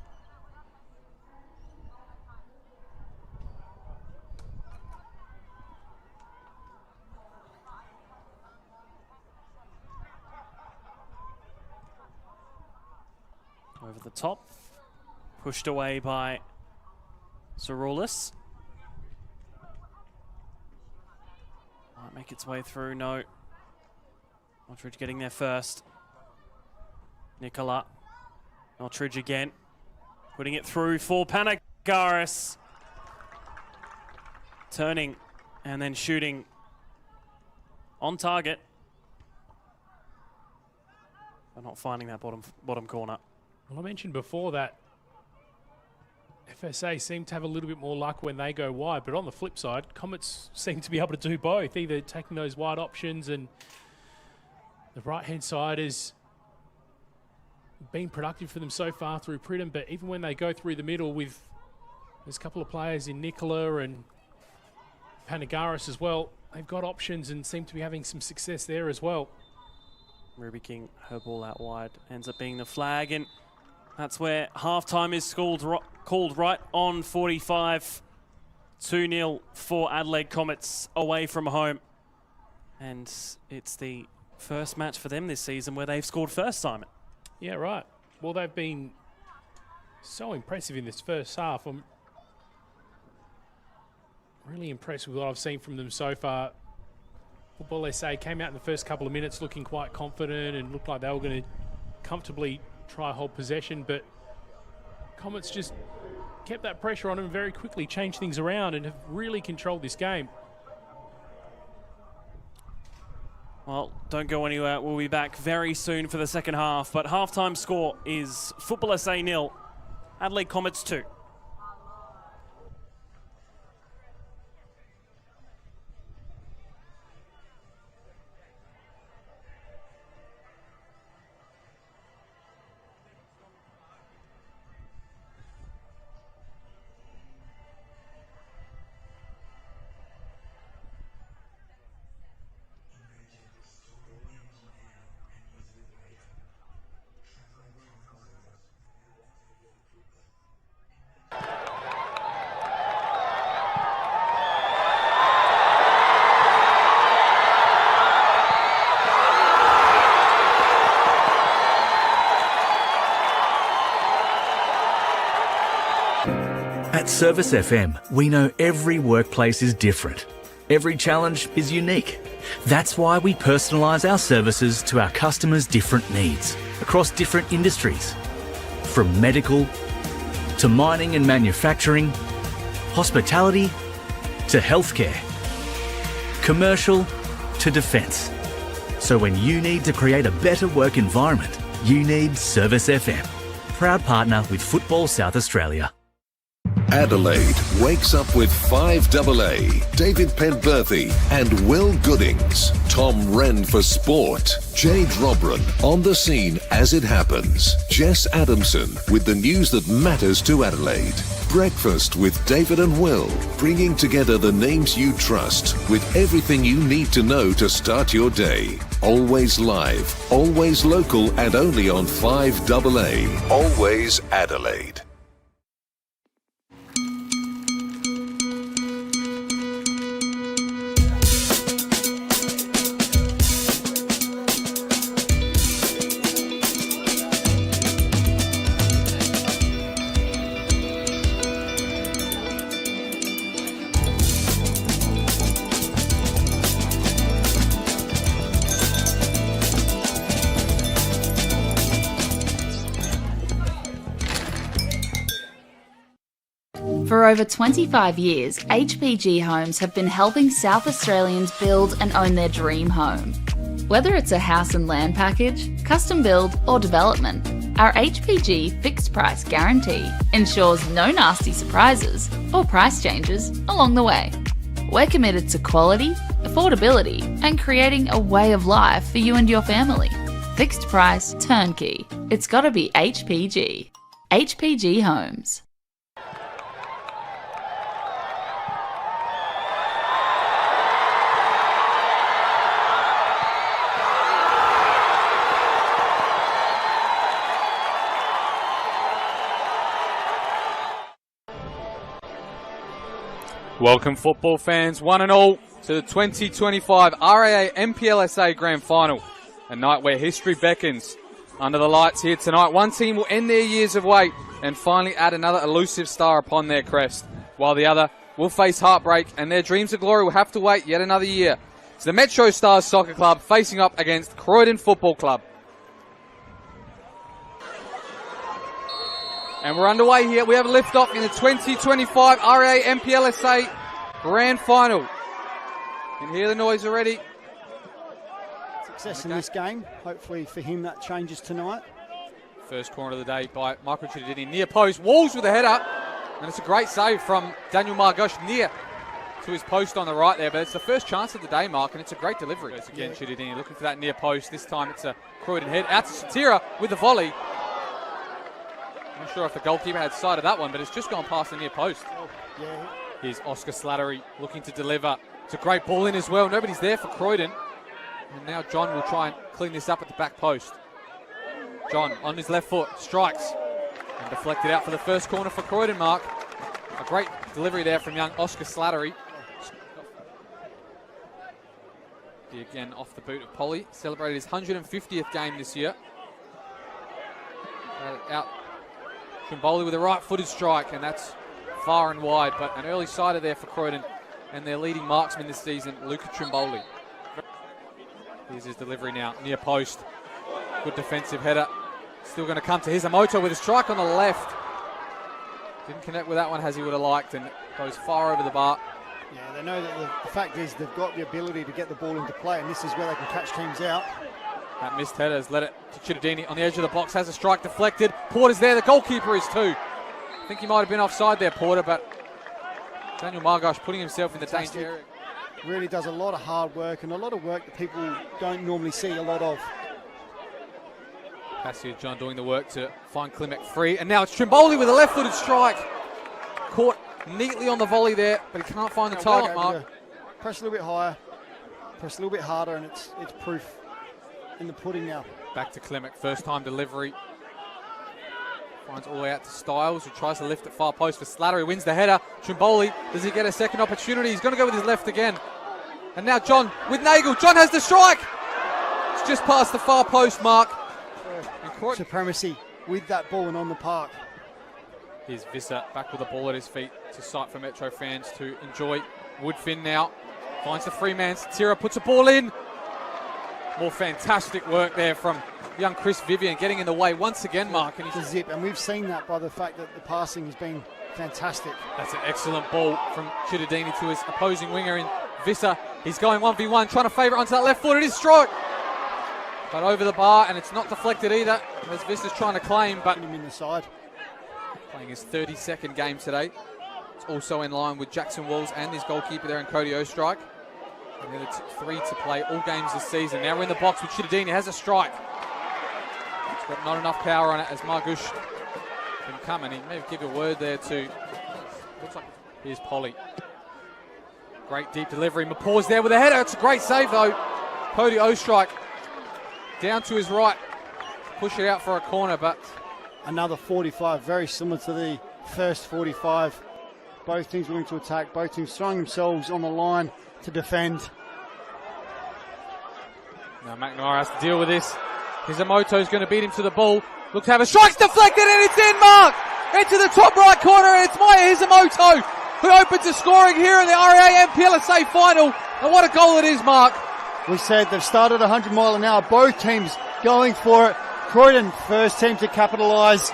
Over the top, pushed away by Zeroulis. Might make its way through, no. Notridge getting there first. Nicola. Notridge again. Putting it through for Panagaris. Turning and then shooting on target. But not finding that bottom corner. Well, I mentioned before that FSA seem to have a little bit more luck when they go wide, but on the flip side, Comets seem to be able to do both, either taking those wide options, and the right-hand side has been productive for them so far through Pridham, but even when they go through the middle with, there's a couple of players in Nicola and Panagaris as well, they've got options and seem to be having some success there as well. Ruby King, her ball out wide, ends up being the flag, and that's where halftime is called right on 45. 2-0 for Adelaide Comets away from home. And it's the first match for them this season where they've scored first, Simon. Yeah, right. Well, they've been so impressive in this first half. I'm really impressed with what I've seen from them so far. Football SA came out in the first couple of minutes looking quite confident and looked like they were going to comfortably try hold possession, but Comets just kept that pressure on them and very quickly changed things around and have really controlled this game. Well, don't go anywhere. We'll be back very soon for the second half. But halftime score is Football SA 0, Adelaide Comets 2. At Service FM, we know every workplace is different. Every challenge is unique. That's why we personalise our services to our customers' different needs across different industries. From medical to mining and manufacturing, hospitality to healthcare, commercial to defence. So when you need to create a better work environment, you need Service FM. Proud partner with Football South Australia. Adelaide wakes up with 5AA, David Penberthy and Will Goodings. Tom Wren for sport. Jade Robran on the scene as it happens. Jess Adamson with the news that matters to Adelaide. Breakfast with David and Will, bringing together the names you trust with everything you need to know to start your day. Always live, always local and only on 5AA. Always Adelaide. For over 25 years, HPG Homes have been helping South Australians build and own their dream home. Whether it's a house and land package, custom build or development, our HPG fixed price guarantee ensures no nasty surprises or price changes along the way. We're committed to quality, affordability and creating a way of life for you and your family. Fixed price, turnkey. It's gotta be HPG. HPG Homes. Welcome football fans, one and all, to the 2025 RAA NPLSA Grand Final. A night where history beckons. Under the lights here tonight, one team will end their years of wait and finally add another elusive star upon their crest, while the other will face heartbreak and their dreams of glory will have to wait yet another year. It's the Metro Stars Soccer Club facing up against Croydon Football Club. And we're underway here. We have a lift-off in the 2025 RAA NPLSA Grand Final. You can hear the noise already. Success in this game. Hopefully for him that changes tonight. First corner of the day by Michael Chidini. Near post. Walls with a header. And it's a great save from Daniel Margosh near to his post on the right there. But it's the first chance of the day, Mark, and it's a great delivery. First again, Chidini looking for that near post. This time it's a Croydon head. Out to Satira with the volley. Not sure if the goalkeeper had sight of that one, but it's just gone past the near post. Yeah. Here's Oscar Slattery looking to deliver. It's a great ball in as well. Nobody's there for Croydon. And now John will try and clean this up at the back post. John on his left foot, strikes. And deflected out for the first corner for Croydon, Mark. A great delivery there from young Oscar Slattery. Again off the boot of Polly. Celebrated his 150th game this year. Out. Trimboli with a right-footed strike, and that's far and wide, but an early sider there for Croydon and their leading marksman this season, Luca Trimboli. Here's his delivery now, near post. Good defensive header. Still going to come to Hisamoto with a strike on the left. Didn't connect with that one as he would have liked, and goes far over the bar. Yeah, they know that the fact is they've got the ability to get the ball into play, and this is where they can catch teams out. That missed header has led it to Chittadini on the edge of the box, has a strike deflected. Porter's there, the goalkeeper is too. I think he might have been offside there, Porter, but Daniel Margosh putting himself in the danger area. Really does a lot of hard work, and a lot of work that people don't normally see a lot of. Passio John doing the work to find Klimek free, and now it's Trimboli with a left-footed strike. Caught neatly on the volley there, but he can't find the target mark. Press a little bit higher, press a little bit harder, and it's proof in the pudding now. Back to Klimek, first time delivery. Finds all the way out to Styles, who tries to lift it far post for Slattery, wins the header. Trimboli, does he get a second opportunity? He's going to go with his left again. And now John with Nagel. John has the strike. It's just past the far post mark. Supremacy with that ball and on the park. Here's Visser back with the ball at his feet to sight for Metro fans to enjoy. Woodfin now finds the free man. Tira puts a ball in. More fantastic work there from young Chris Vivian, getting in the way once again, Mark. And he's a zip, and we've seen that by the fact that the passing has been fantastic. That's an excellent ball from Chittadini to his opposing winger in Visser. He's going 1v1, trying to favour onto that left foot. It is strike, but over the bar, and it's not deflected either, as Visser's trying to claim, but him in the side. Playing his 32nd game today. It's also in line with Jackson Walls and his goalkeeper there in Cody Ostrike. And the other three to play all games this season. Now we're in the box with Chittadini, has a strike. It's got not enough power on it as Margush can come, and he may give a word there to, looks like, here's Polly. Great deep delivery, Mapaw's there with a header. It's a great save though. Cody Ostrike down to his right, push it out for a corner, but another 45, very similar to the first 45. Both teams willing to attack, both teams throwing themselves on the line to defend. Now McNamara has to deal with this. Hisamoto's going to beat him to the ball. Looks to have a strike's deflected, and it's in, Mark! Into the top right corner, and it's Maya Hisamoto who opens the scoring here in the RAA NPLSA final. And what a goal it is, Mark. We said they've started 100 mile an hour, both teams going for it. Croydon, first team to capitalise.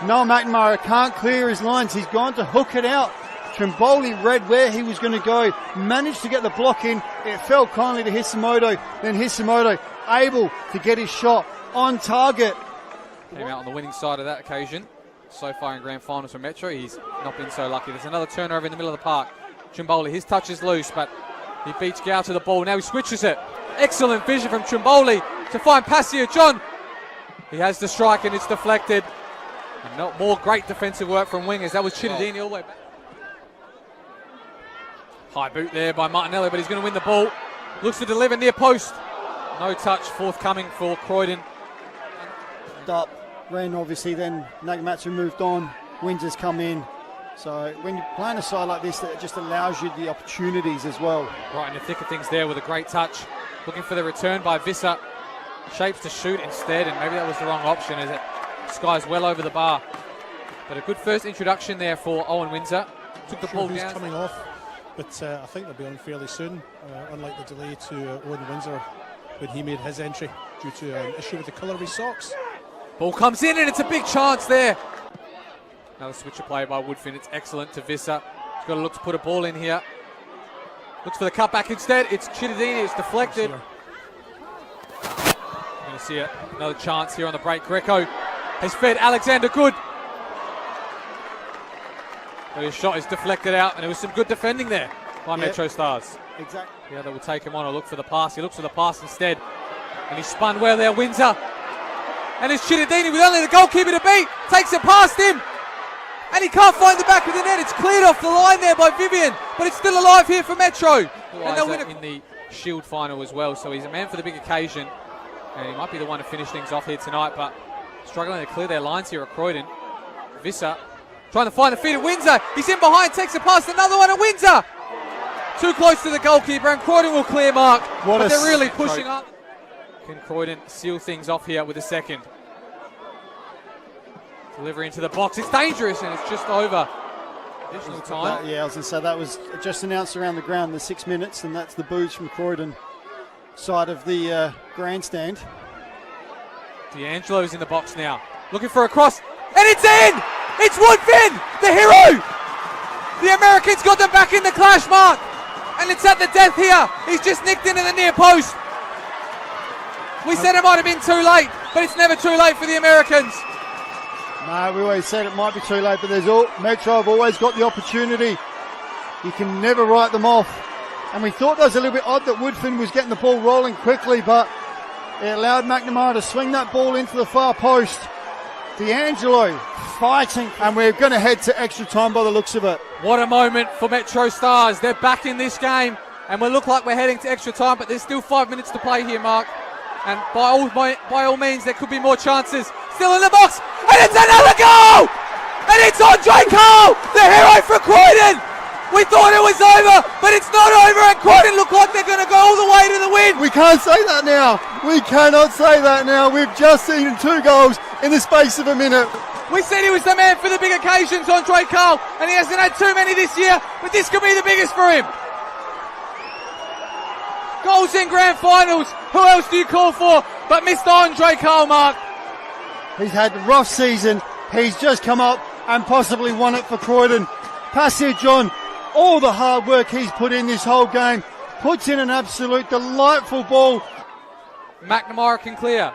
Noel McNamara can't clear his lines. He's gone to hook it out. Trimboli read where he was going to go, managed to get the block in. It fell kindly to Hisamoto. Then Hisamoto able to get his shot on target. Came out on the winning side of that occasion. So far in grand finals for Metro, he's not been so lucky. There's another turnover in the middle of the park. Trimboli, his touch is loose, but he beats Gow to the ball. Now he switches it. Excellent vision from Trimboli to find Passio John. He has the strike and it's deflected. And not more great defensive work from wingers. That was Chittadini all the way back. High boot there by Martinelli, but he's going to win the ball. Looks to deliver near post. No touch forthcoming for Croydon. Up, Ren obviously, then Nagamatsu moved on. Windsor's come in. So when you're playing a side like this, that just allows you the opportunities as well. Right in the thick of things there with a great touch. Looking for the return by Visser. Shapes to shoot instead, and maybe that was the wrong option as it skies well over the bar. But a good first introduction there for Owen Windsor. Took the ball down. Coming off, but I think they'll be on fairly soon, unlike the delay to Owen Windsor when he made his entry due to an issue with the colour of his socks. Ball comes in and it's a big chance there. Another switcher play by Woodfin. It's excellent to Visser. He's got to look to put a ball in here. Looks for the cutback instead. It's Chittadini. It's deflected. We're going to see another chance here on the break. Greco has fed Alexander Good. But his shot is deflected out, and there was some good defending there by Metro Stars. Exactly. Yeah, they will take him on and look for the pass. He looks for the pass instead. And he spun well there, Windsor. And it's Chittadini with only the goalkeeper to beat. Takes it past him. And he can't find the back of the net. It's cleared off the line there by Vivian. But it's still alive here for Metro. And they'll win in the Shield final as well. So he's a man for the big occasion. And he might be the one to finish things off here tonight. But struggling to clear their lines here at Croydon. Visser trying to find the feet at Windsor. He's in behind, takes it past another one at Windsor. Too close to the goalkeeper, and Croydon will clear, Mark. But they're really pushing up. Can Croydon seal things off here with a second? Delivery into the box. It's dangerous, and it's just over. Additional time. I was going to say that was just announced around the ground, the 6 minutes, and that's the boos from Croydon side of the grandstand. D'Angelo's in the box now, looking for a cross, and it's in! It's Woodfin, the hero! The Americans got them back in the clash, Mark. And it's at the death here. He's just nicked into the near post. We said it might have been too late, but it's never too late for the Americans. No, we always said it might be too late, but Metro have always got the opportunity. You can never write them off. And we thought that was a little bit odd that Woodfin was getting the ball rolling quickly, but it allowed McNamara to swing that ball into the far post. D'Angelo fighting, and we're going to head to extra time by the looks of it. What a moment for Metro Stars. They're back in this game, and we look like we're heading to extra time, but there's still 5 minutes to play here, Mark. And by all means, there could be more chances. Still in the box, and it's another goal! And it's Andre Cole, the hero for Croydon! We thought it was over, but it's not over, and Croydon look like they're going to go all the way to the win. We can't say that now. We cannot say that now. We've just seen 2 goals in the space of a minute. We said he was the man for the big occasions, Andre Cole, and he hasn't had too many this year, but this could be the biggest for him. Goals in grand finals. Who else do you call for but Mr. Andre Cole, Mark? He's had a rough season. He's just come up and possibly won it for Croydon. Passage on. All the hard work he's put in this whole game. Puts in an absolute delightful ball. McNamara can clear.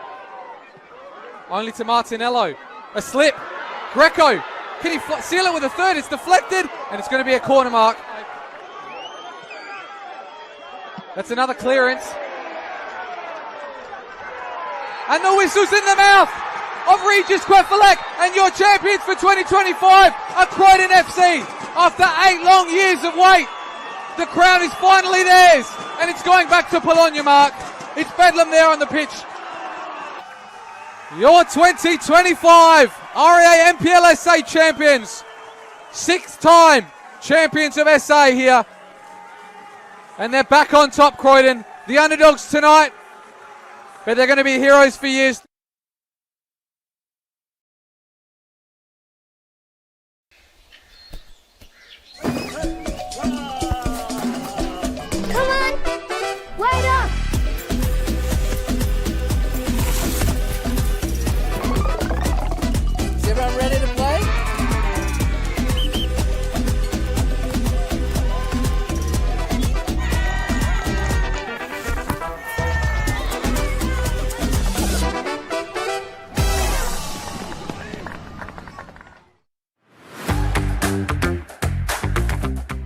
Only to Martinello. A slip. Greco. Can he seal it with a third? It's deflected, and it's going to be a corner, Mark. That's another clearance. And the whistle's in the mouth of Regis Quefalek, and your champions for 2025 are Croydon FC. After 8 long years of wait, the crown is finally theirs, and it's going back to Bologna, Mark. It's bedlam there on the pitch. Your 2025 REA NPLSA champions. 6th time champions of SA here. And they're back on top, Croydon. The underdogs tonight, but they're going to be heroes for years.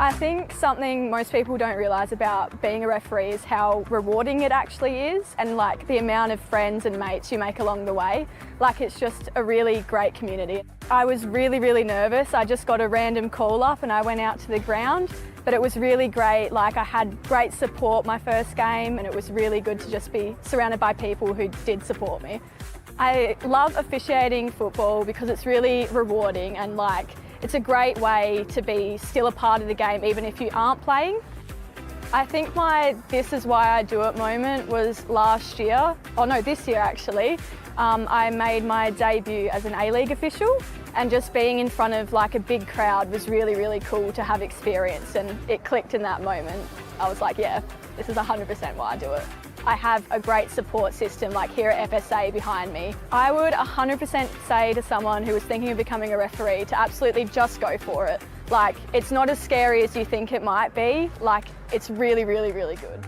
I think something most people don't realise about being a referee is how rewarding it actually is, and like the amount of friends and mates you make along the way. Like, it's just a really great community. I was really nervous. I just got a random call up and I went out to the ground, but it was really great. Like, I had great support my first game, and it was really good to just be surrounded by people who did support me. I love officiating football because it's really rewarding, and like, it's a great way to be still a part of the game even if you aren't playing. I think my "this is why I do it" moment was last year, this year actually. I made my debut as an A-League official, and just being in front of like a big crowd was really cool to have experience, and it clicked in that moment. I was like, yeah, this is 100% why I do it. I have a great support system like here at FSA behind me. I would 100% say to someone who was thinking of becoming a referee to absolutely just go for it. Like, it's not as scary as you think it might be. Like, it's really good.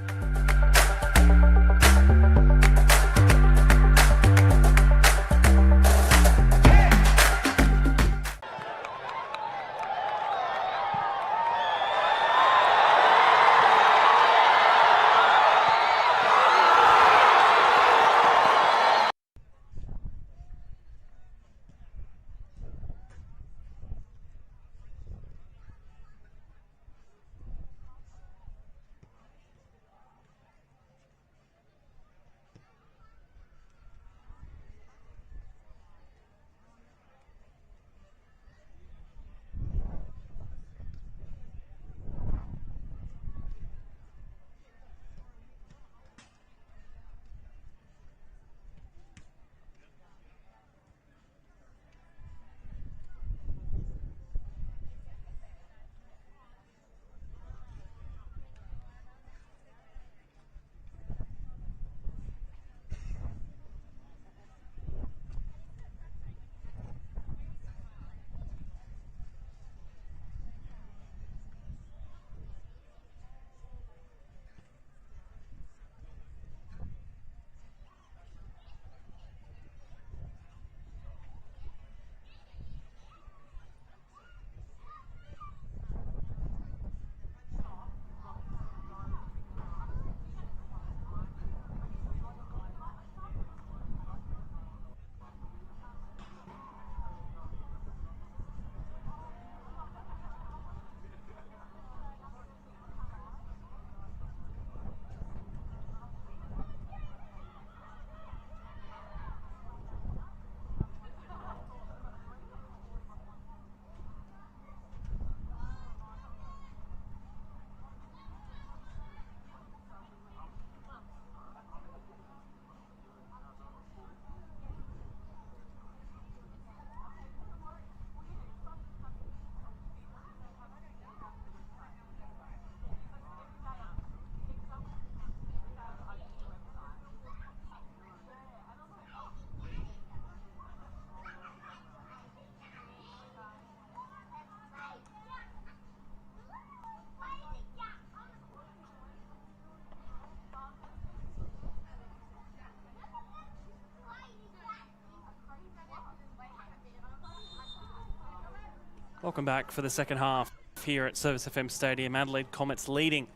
Welcome back for the second half here at Service FM Stadium. Adelaide Comets leading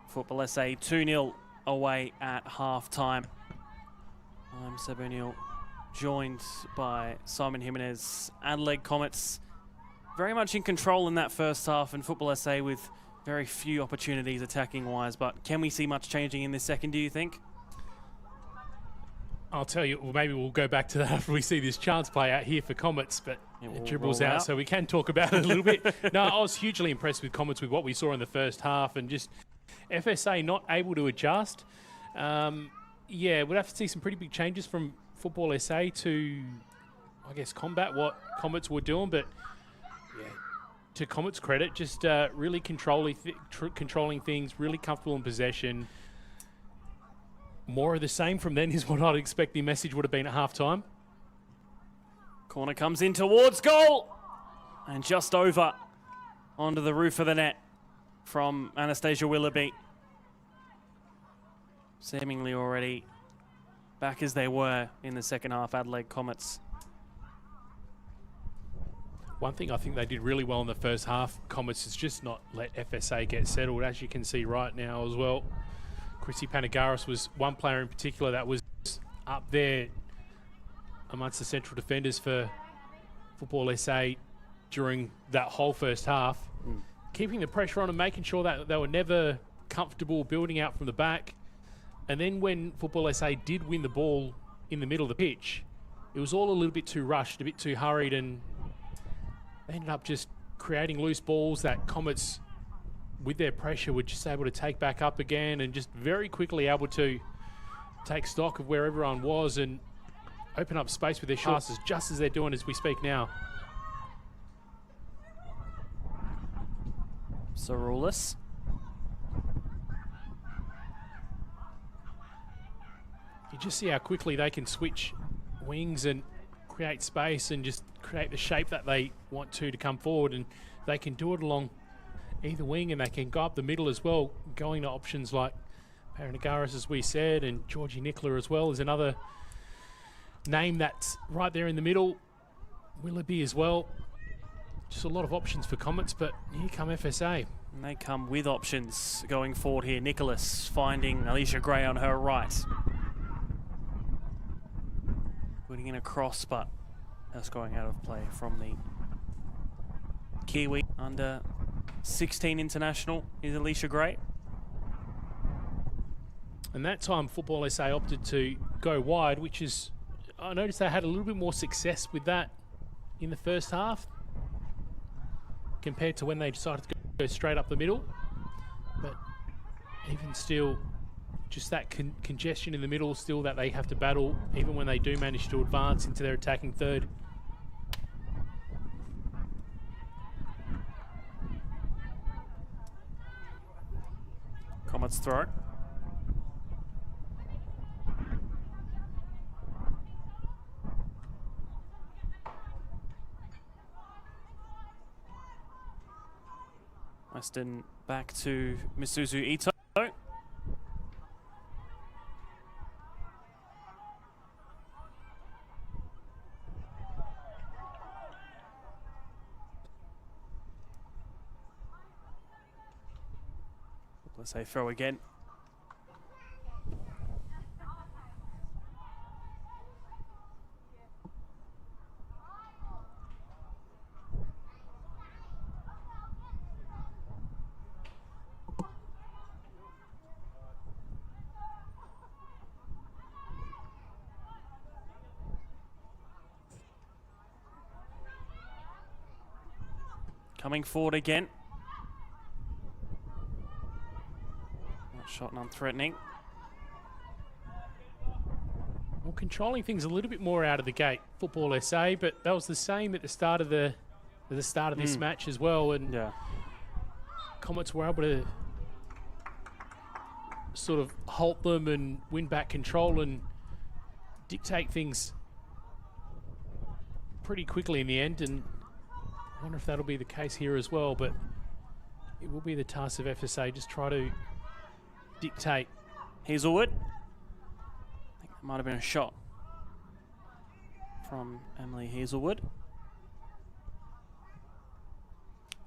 Football SA 2-0 away at half-time. I'm Seb O'Neill, joined by Simon Jimenez. Adelaide Comets very much in control in that first half, and Football SA with very few opportunities attacking-wise. But can we see much changing in this second, do you think? I'll tell you, well, maybe we'll go back to that after we see this chance play out here for Comets, but it dribbles out, so we can talk about it a little bit. No, I was hugely impressed with Comets with what we saw in the first half, and just FSA not able to adjust. Yeah, we'd have to see some pretty big changes from Football SA to, I guess, combat what Comets were doing, but yeah, to Comets' credit, just really controlling things, really comfortable in possession. More of the same from then is what I'd expect the message would have been at half-time. Corner comes in towards goal, and just over onto the roof of the net from Anastasia Willoughby. Seemingly already back as they were in the second half, Adelaide Comets. One thing I think they did really well in the first half, Comets, is just not let FSA get settled, as you can see right now as well. Chrissy Panagaris was one player in particular that was up there amongst the central defenders for Football SA during that whole first half. Keeping the pressure on and making sure that they were never comfortable building out from the back. And then when Football SA did win the ball in the middle of the pitch, it was all a little bit too rushed, a bit too hurried, and they ended up just creating loose balls that Comets, with their pressure, were just able to take back up again and just very quickly able to take stock of where everyone was and open up space with their passes, just as they're doing as we speak now. Saroulis. You just see how quickly they can switch wings and create space and just create the shape that they want to come forward, and they can do it along either wing, and they can go up the middle as well, going to options like Panagaris, as we said, and Georgie Nicola as well is another name that's right there in the middle. Willoughby as well. Just a lot of options for Comets, but here come FSA. And they come with options going forward here. Nicholas finding Alicia Gray on her right. Putting in a cross, but that's going out of play from the Kiwi. Under 16 international is Alicia Gray. And that time Football SA opted to go wide, which is, I noticed they had a little bit more success with that in the first half compared to when they decided to go straight up the middle. But even still, just that congestion in the middle still that they have to battle, even when they do manage to advance into their attacking third. Comets throw. Weston back to Misuzu Ito. Let's say throw again. Coming forward again. Shot and unthreatening. Well, controlling things a little bit more out of the gate, Football SA, but that was the same at the start of this match as well. And yeah, Comets were able to sort of halt them and win back control and dictate things pretty quickly in the end. And I wonder if that'll be the case here as well, but it will be the task of FSA, just try to dictate. Hazelwood. I think that might have been a shot from Emily Hazelwood.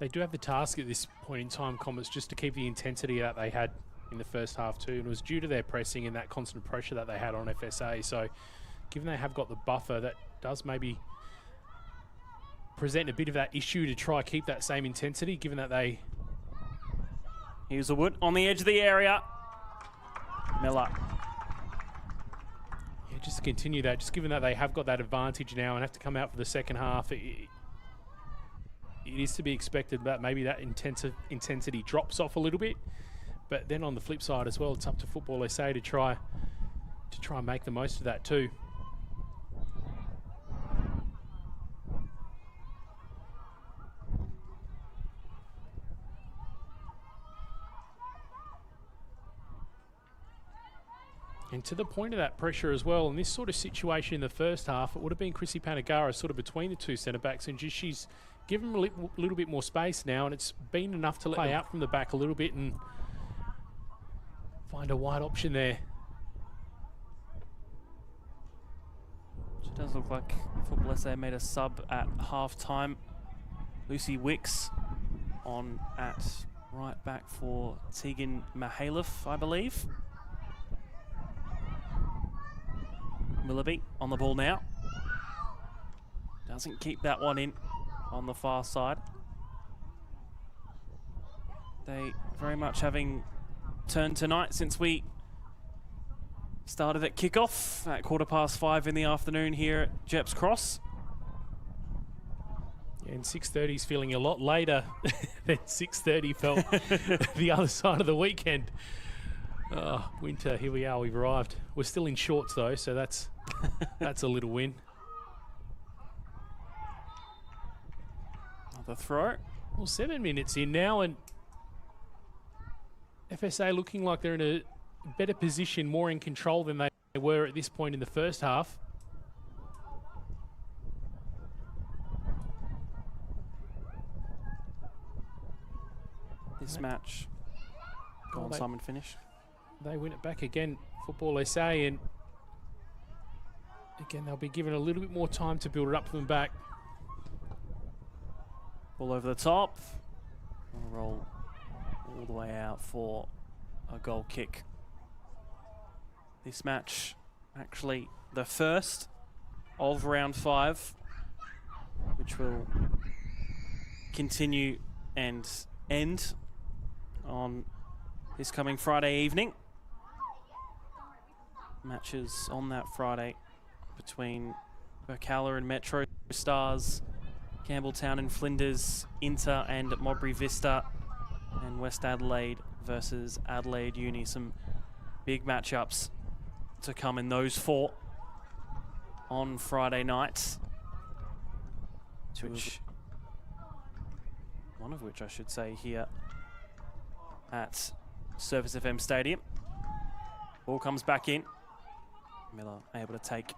They do have the task at this point in time, Comets, just to keep the intensity that they had in the first half too, and it was due to their pressing and that constant pressure that they had on FSA. So given they have got the buffer, that does maybe present a bit of that issue to try keep that same intensity, given that they... Here's a Wood on the edge of the area. Miller. Yeah, just to continue that, just given that they have got that advantage now and have to come out for the second half, it is to be expected that maybe that intensity drops off a little bit. But then on the flip side as well, it's up to Football SA to try and make the most of that too. And to the point of that pressure as well, in this sort of situation in the first half, it would have been Chrissy Panagara sort of between the two centre-backs, and just she's given them a little bit more space now, and it's been enough to play out from the back a little bit and find a wide option there. It does look like Football SA made a sub at half-time. Lucy Wicks on at right back for Tegan Mihailov, I believe. Willoughby on the ball now. Doesn't keep that one in on the far side. They very much having turned tonight since we started at kickoff at 5:15 in the afternoon here at Jeps Cross. Yeah, and 6:30 is feeling a lot later than 6:30 felt the other side of the weekend. Oh, winter, here we are, we've arrived. We're still in shorts though, so that's a little win. Another throw. Well, 7 minutes in now, and FSA looking like they're in a better position, more in control than they were at this point in the first half. This match. Go on, Simon, finish. They win it back again, Football SA, and again they'll be given a little bit more time to build it up for them back. Ball over the top. Roll all the way out for a goal kick. This match actually the first of round 5, which will continue and end on this coming Friday evening. Matches on that Friday between Burkalla and Metro Stars, Campbelltown and Flinders, Inter and Modbury Vista, and West Adelaide versus Adelaide Uni. Some big matchups to come in those 4 on Friday night. One of which I should say here at Service FM Stadium. Ball comes back in. Miller able to take.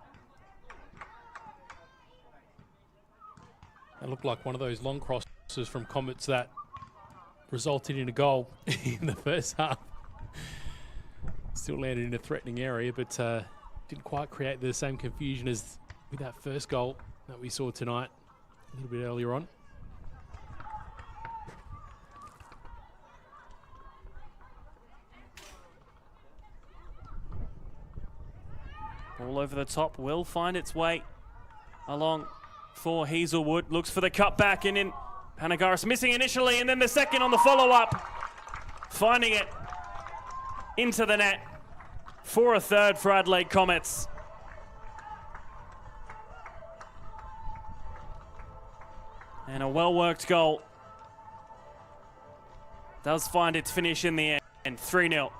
That looked like one of those long crosses from Comets that resulted in a goal in the first half. Still landed in a threatening area, but didn't quite create the same confusion as with that first goal that we saw tonight a little bit earlier on. Ball over the top will find its way along for Hazelwood. Looks for the cutback, and in Panagaris missing initially, and then the second on the follow-up. Finding it into the net for a third for Adelaide Comets. And a well-worked goal does find its finish in the end, 3-0.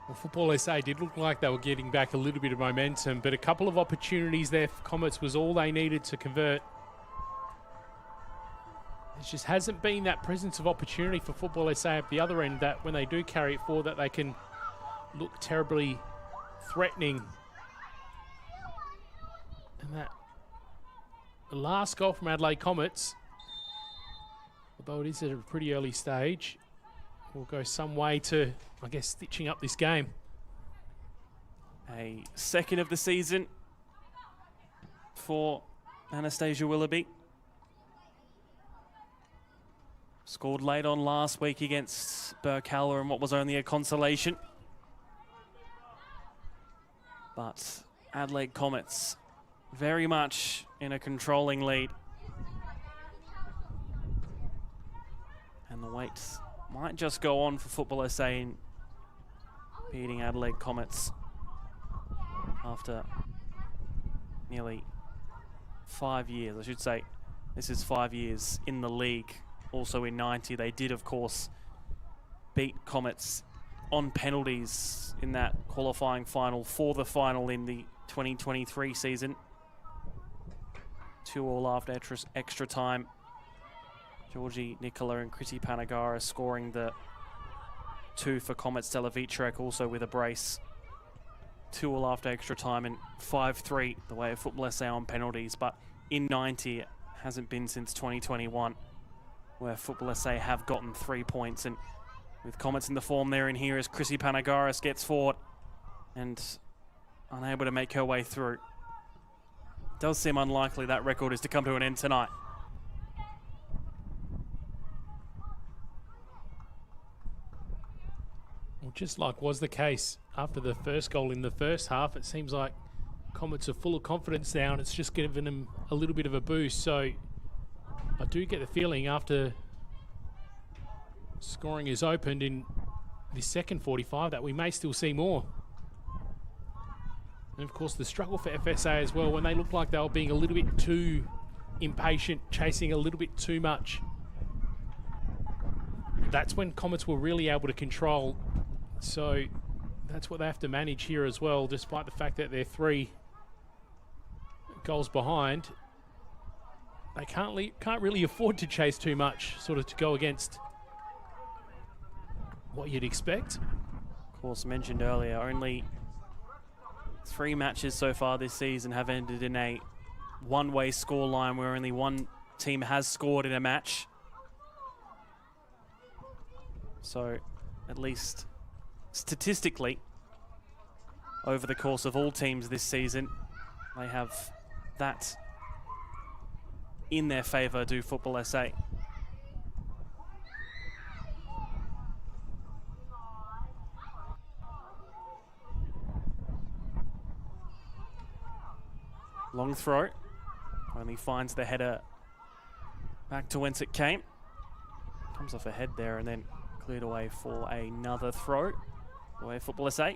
Well, Football SA did look like they were getting back a little bit of momentum, but a couple of opportunities there for Comets was all they needed to convert. There just hasn't been that presence of opportunity for Football SA at the other end, that when they do carry it forward, that they can look terribly threatening. And that the last goal from Adelaide Comets, although it is at a pretty early stage, will go some way to, I guess, stitching up this game. A second of the season for Anastasia Willoughby. Scored late on last week against Burkalla in what was only a consolation. But Adelaide Comets very much in a controlling lead. And the wait might just go on for Football SA in beating Adelaide Comets after nearly 5 years. I should say this is 5 years in the league. Also in 90, they did, of course, beat Comets on penalties in that qualifying final for the final in the 2023 season. 2-2 after extra time. Georgie Nicola and Chrissy Panagara scoring the 2 for Comets. Delavitrek also with a brace. 2-2 after extra time, and 5-3 the way of Football SA on penalties. But in 90, it hasn't been since 2021 where Football SA have gotten 3 points. And with Comets in the form they're in here as Chrissy Panagaris gets forward and unable to make her way through. It does seem unlikely that record is to come to an end tonight. Well, just like was the case after the first goal in the first half, it seems like Comets are full of confidence now, and it's just given them a little bit of a boost. So I do get the feeling after scoring is opened in the second 45 that we may still see more. And of course the struggle for FSA as well, when they looked like they were being a little bit too impatient, chasing a little bit too much. That's when Comets were really able to control. So that's what they have to manage here as well, despite the fact that they're 3 goals behind. They can't really afford to chase too much, sort of to go against what you'd expect. Of course, mentioned earlier, only 3 matches so far this season have ended in a one-way scoreline where only one team has scored in a match. So, at least statistically, over the course of all teams this season, they have that in their favour, do Football SA. Long throw, only finds the header back to whence it came. Comes off a head there and then cleared away for another throw. Away Football SA.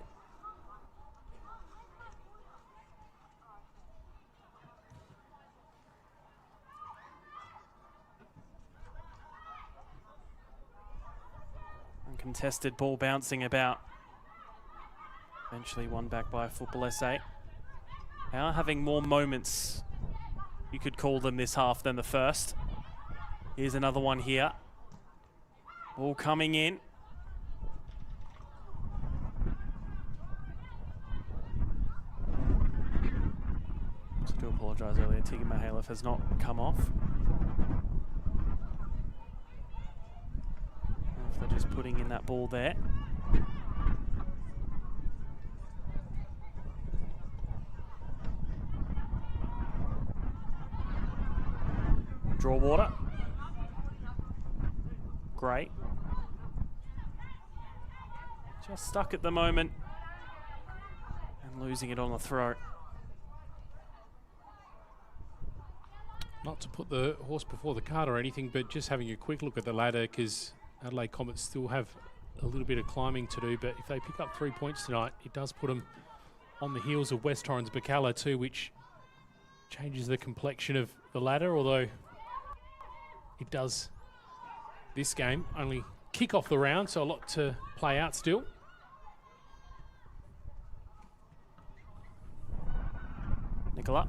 Uncontested ball bouncing about. Eventually won back by Football SA. They are having more moments, you could call them, this half than the first. Here's another one here. Ball coming in. So I do apologise earlier, Tegan Mihailov has not come off. If they're just putting in that ball there. Draw water. Great. Just stuck at the moment and losing it on the throw. Not to put the horse before the cart or anything, but just having a quick look at the ladder, because Adelaide Comets still have a little bit of climbing to do, but if they pick up 3 points tonight, it does put them on the heels of West Torrens Bacalla too, which changes the complexion of the ladder, although it does this game only kick off the round, so a lot to play out still. Nicola.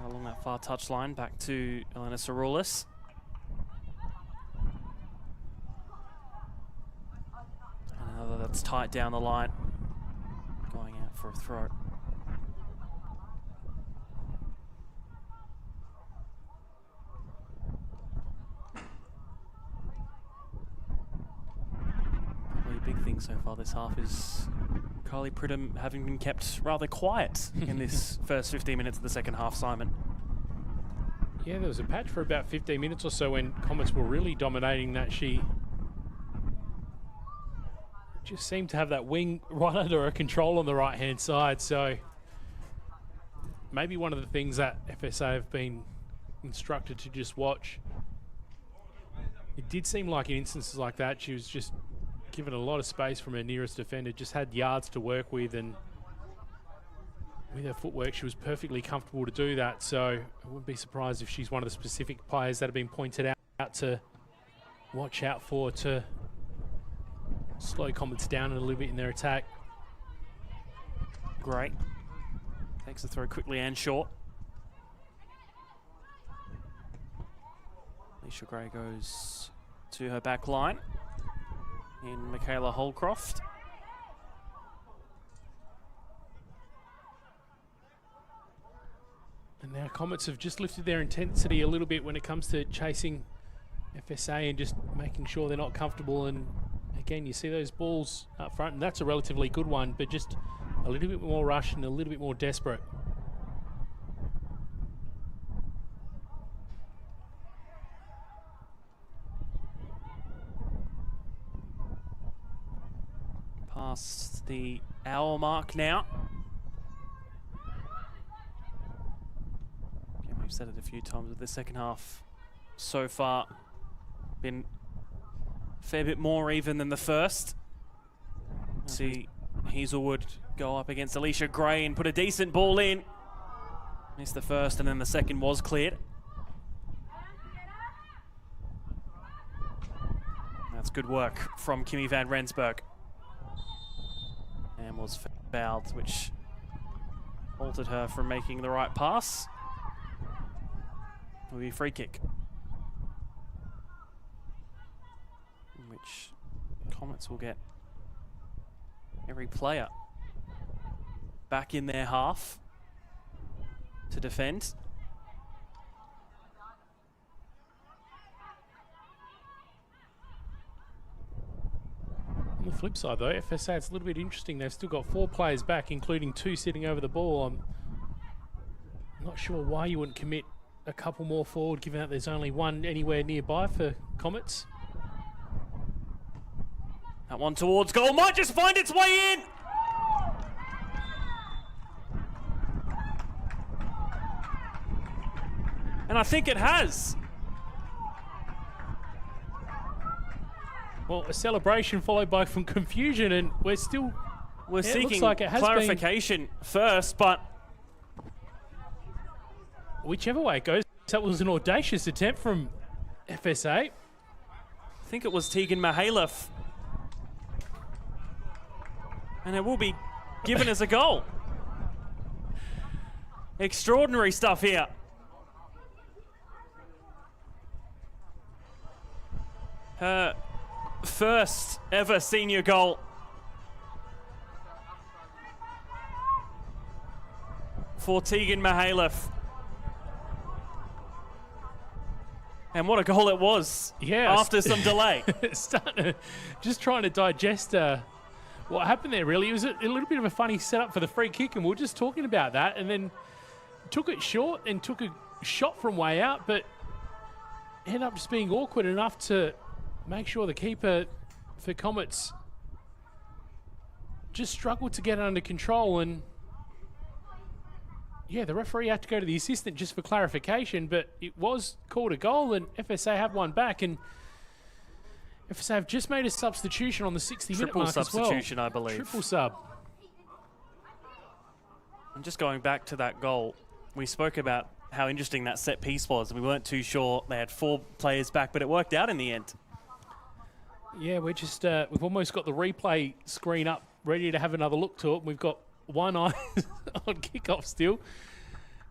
Along that far touchline, back to Elena Saroulis. Another that's tight down the line, going out for a throw. Probably a big thing seeing so far this half is Kylie Pridham having been kept rather quiet in this first 15 minutes of the second half, Simon. Yeah, there was a patch for about 15 minutes or so when Comets were really dominating that. She just seemed to have that wing right under her control on the right-hand side. So maybe one of the things that FSA have been instructed to just watch. It did seem like in instances like that, she was just given a lot of space from her nearest defender, just had yards to work with, and with her footwork, she was perfectly comfortable to do that. So I wouldn't be surprised if she's one of the specific players that have been pointed out to watch out for, to slow Comets down a little bit in their attack. Great. Takes the throw quickly and short. Alicia Gray goes to her back line in Michaela Holcroft. And now Comets have just lifted their intensity a little bit when it comes to chasing FSA and just making sure they're not comfortable. And again, you see those balls up front, and that's a relatively good one, but just a little bit more rush and a little bit more desperate. Past the hour mark now. Again, we've said it a few times with the second half so far. Been a fair bit more even than the first. See Hazelwood go up against Alicia Gray and put a decent ball in. Missed the first, and then the second was cleared. That's good work from Kimmy van Rensburg. And was fouled, which halted her from making the right pass. It will be a free kick, in which Comets will get every player back in their half to defend. On the flip side though, FSA, it's a little bit interesting. They've still got 4 players back, including 2 sitting over the ball. I'm not sure why you wouldn't commit a couple more forward, given that there's only 1 anywhere nearby for Comets. That one towards goal might just find its way in. And I think it has. Well, a celebration followed by some confusion, and we're seeking like it has clarification first, but whichever way it goes, that was an audacious attempt from FSA. I think it was Tegan Mihailov. And it will be given as a goal. Extraordinary stuff here. Her first ever senior goal. For Tegan Mihailov. And what a goal it was. Yeah. After some delay. Just trying to digest what happened there, really. It was a little bit of a funny setup for the free kick, and we were just talking about that, and then took it short and took a shot from way out, but ended up just being awkward enough to make sure the keeper for Comets just struggled to get it under control. And yeah, the referee had to go to the assistant just for clarification, but it was called a goal, and FSA have one back, and FSA have just made a substitution on the 60-minute mark as well. Triple substitution, I believe. Triple sub. And just going back to that goal, we spoke about how interesting that set piece was. We weren't too sure. They had 4 players back, but it worked out in the end. Yeah, we're just we've almost got the replay screen up, ready to have another look to it. We've got one eye on kickoff still.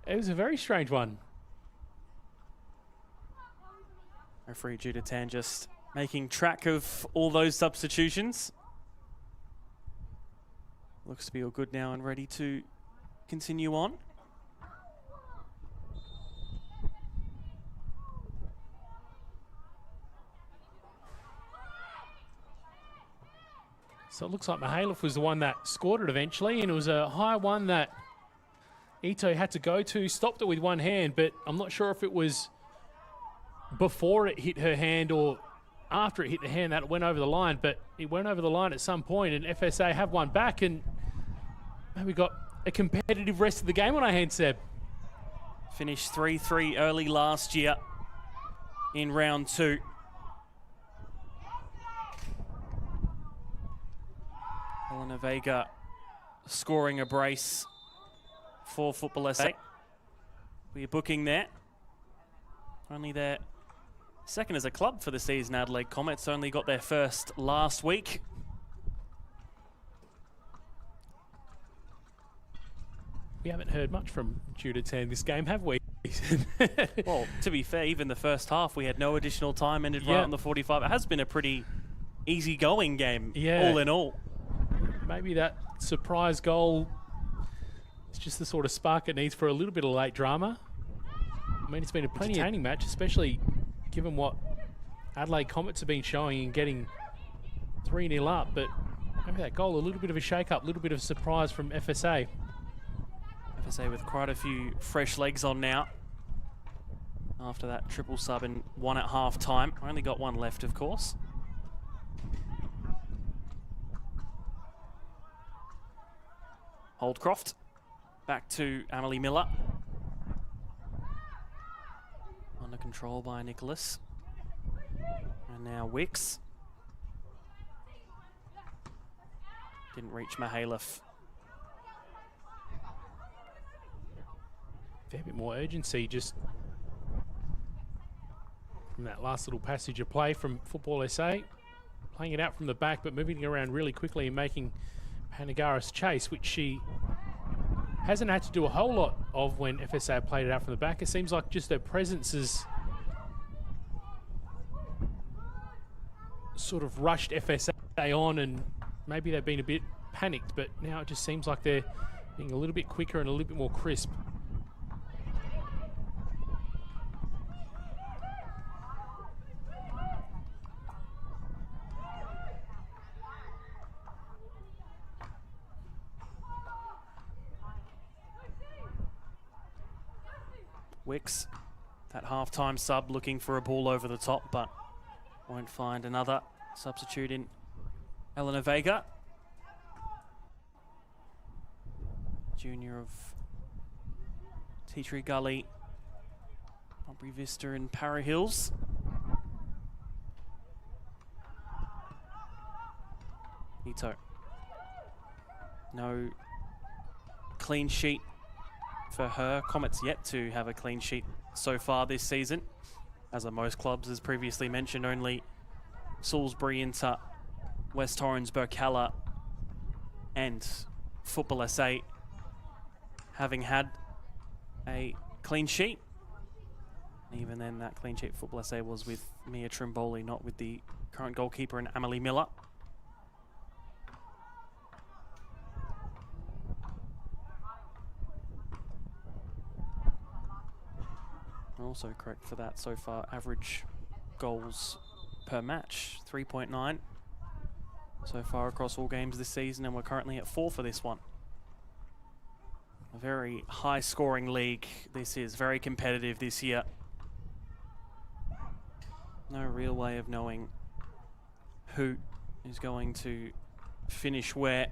It was a very strange one. Referee Judah Tan just making track of all those substitutions. Looks to be all good now and ready to continue on. So it looks like Mihailov was the one that scored it eventually, and it was a high one that Ito had to go to, stopped it with one hand, but I'm not sure if it was before it hit her hand or after it hit the hand that it went over the line, but it went over the line at some point, and FSA have one back, and we got a competitive rest of the game on our hands, Seb. Finished 3-3 early last year in round 2. Elena Vega scoring a brace for Football SA. We're booking there. Only their second as a club for the season, Adelaide Comets. Only got their first last week. We haven't heard much from Judith in this game, have we? Well, to be fair, even the first half, we had no additional time, ended right on the 45. It has been a pretty easy-going game, all in all. Maybe that surprise goal is just the sort of spark it needs for a little bit of late drama. I mean, it's been a plenty entertaining match, especially given what Adelaide Comets have been showing and getting 3-0 up, but maybe that goal, a little bit of a shake-up, a little bit of surprise from FSA. FSA with quite a few fresh legs on now after that triple sub and one at half time. Only got one left, of course. Holdcroft back to Amelie Miller. Under control by Nicholas. And now Wicks. Didn't reach Mihailov. Fair bit more urgency just from that last little passage of play from Football SA. Playing it out from the back, but moving it around really quickly and making Panagaris chase, which she hasn't had to do a whole lot of when FSA played it out from the back. It seems like just her presence has sort of rushed FSA on, and maybe they've been a bit panicked, but now it just seems like they're being a little bit quicker and a little bit more crisp. Wicks, that half-time sub, looking for a ball over the top, but won't find another substitute in Elena Vega. Junior of Tea Tree Gully, Aubrey Vista and Para Hills. Ito. No clean sheet for her. Comets yet to have a clean sheet so far this season. As are most clubs, as previously mentioned, only Salisbury, Inter, West Torrens, Burkalla and Football SA having had a clean sheet. And even then, that clean sheet Football SA was with Mia Trimboli, not with the current goalkeeper and Amelie Miller. Also correct for that so far. Average goals per match, 3.9 so far across all games this season, and we're currently at 4 for this one. A very high scoring league this is, very competitive this year. No real way of knowing who is going to finish where.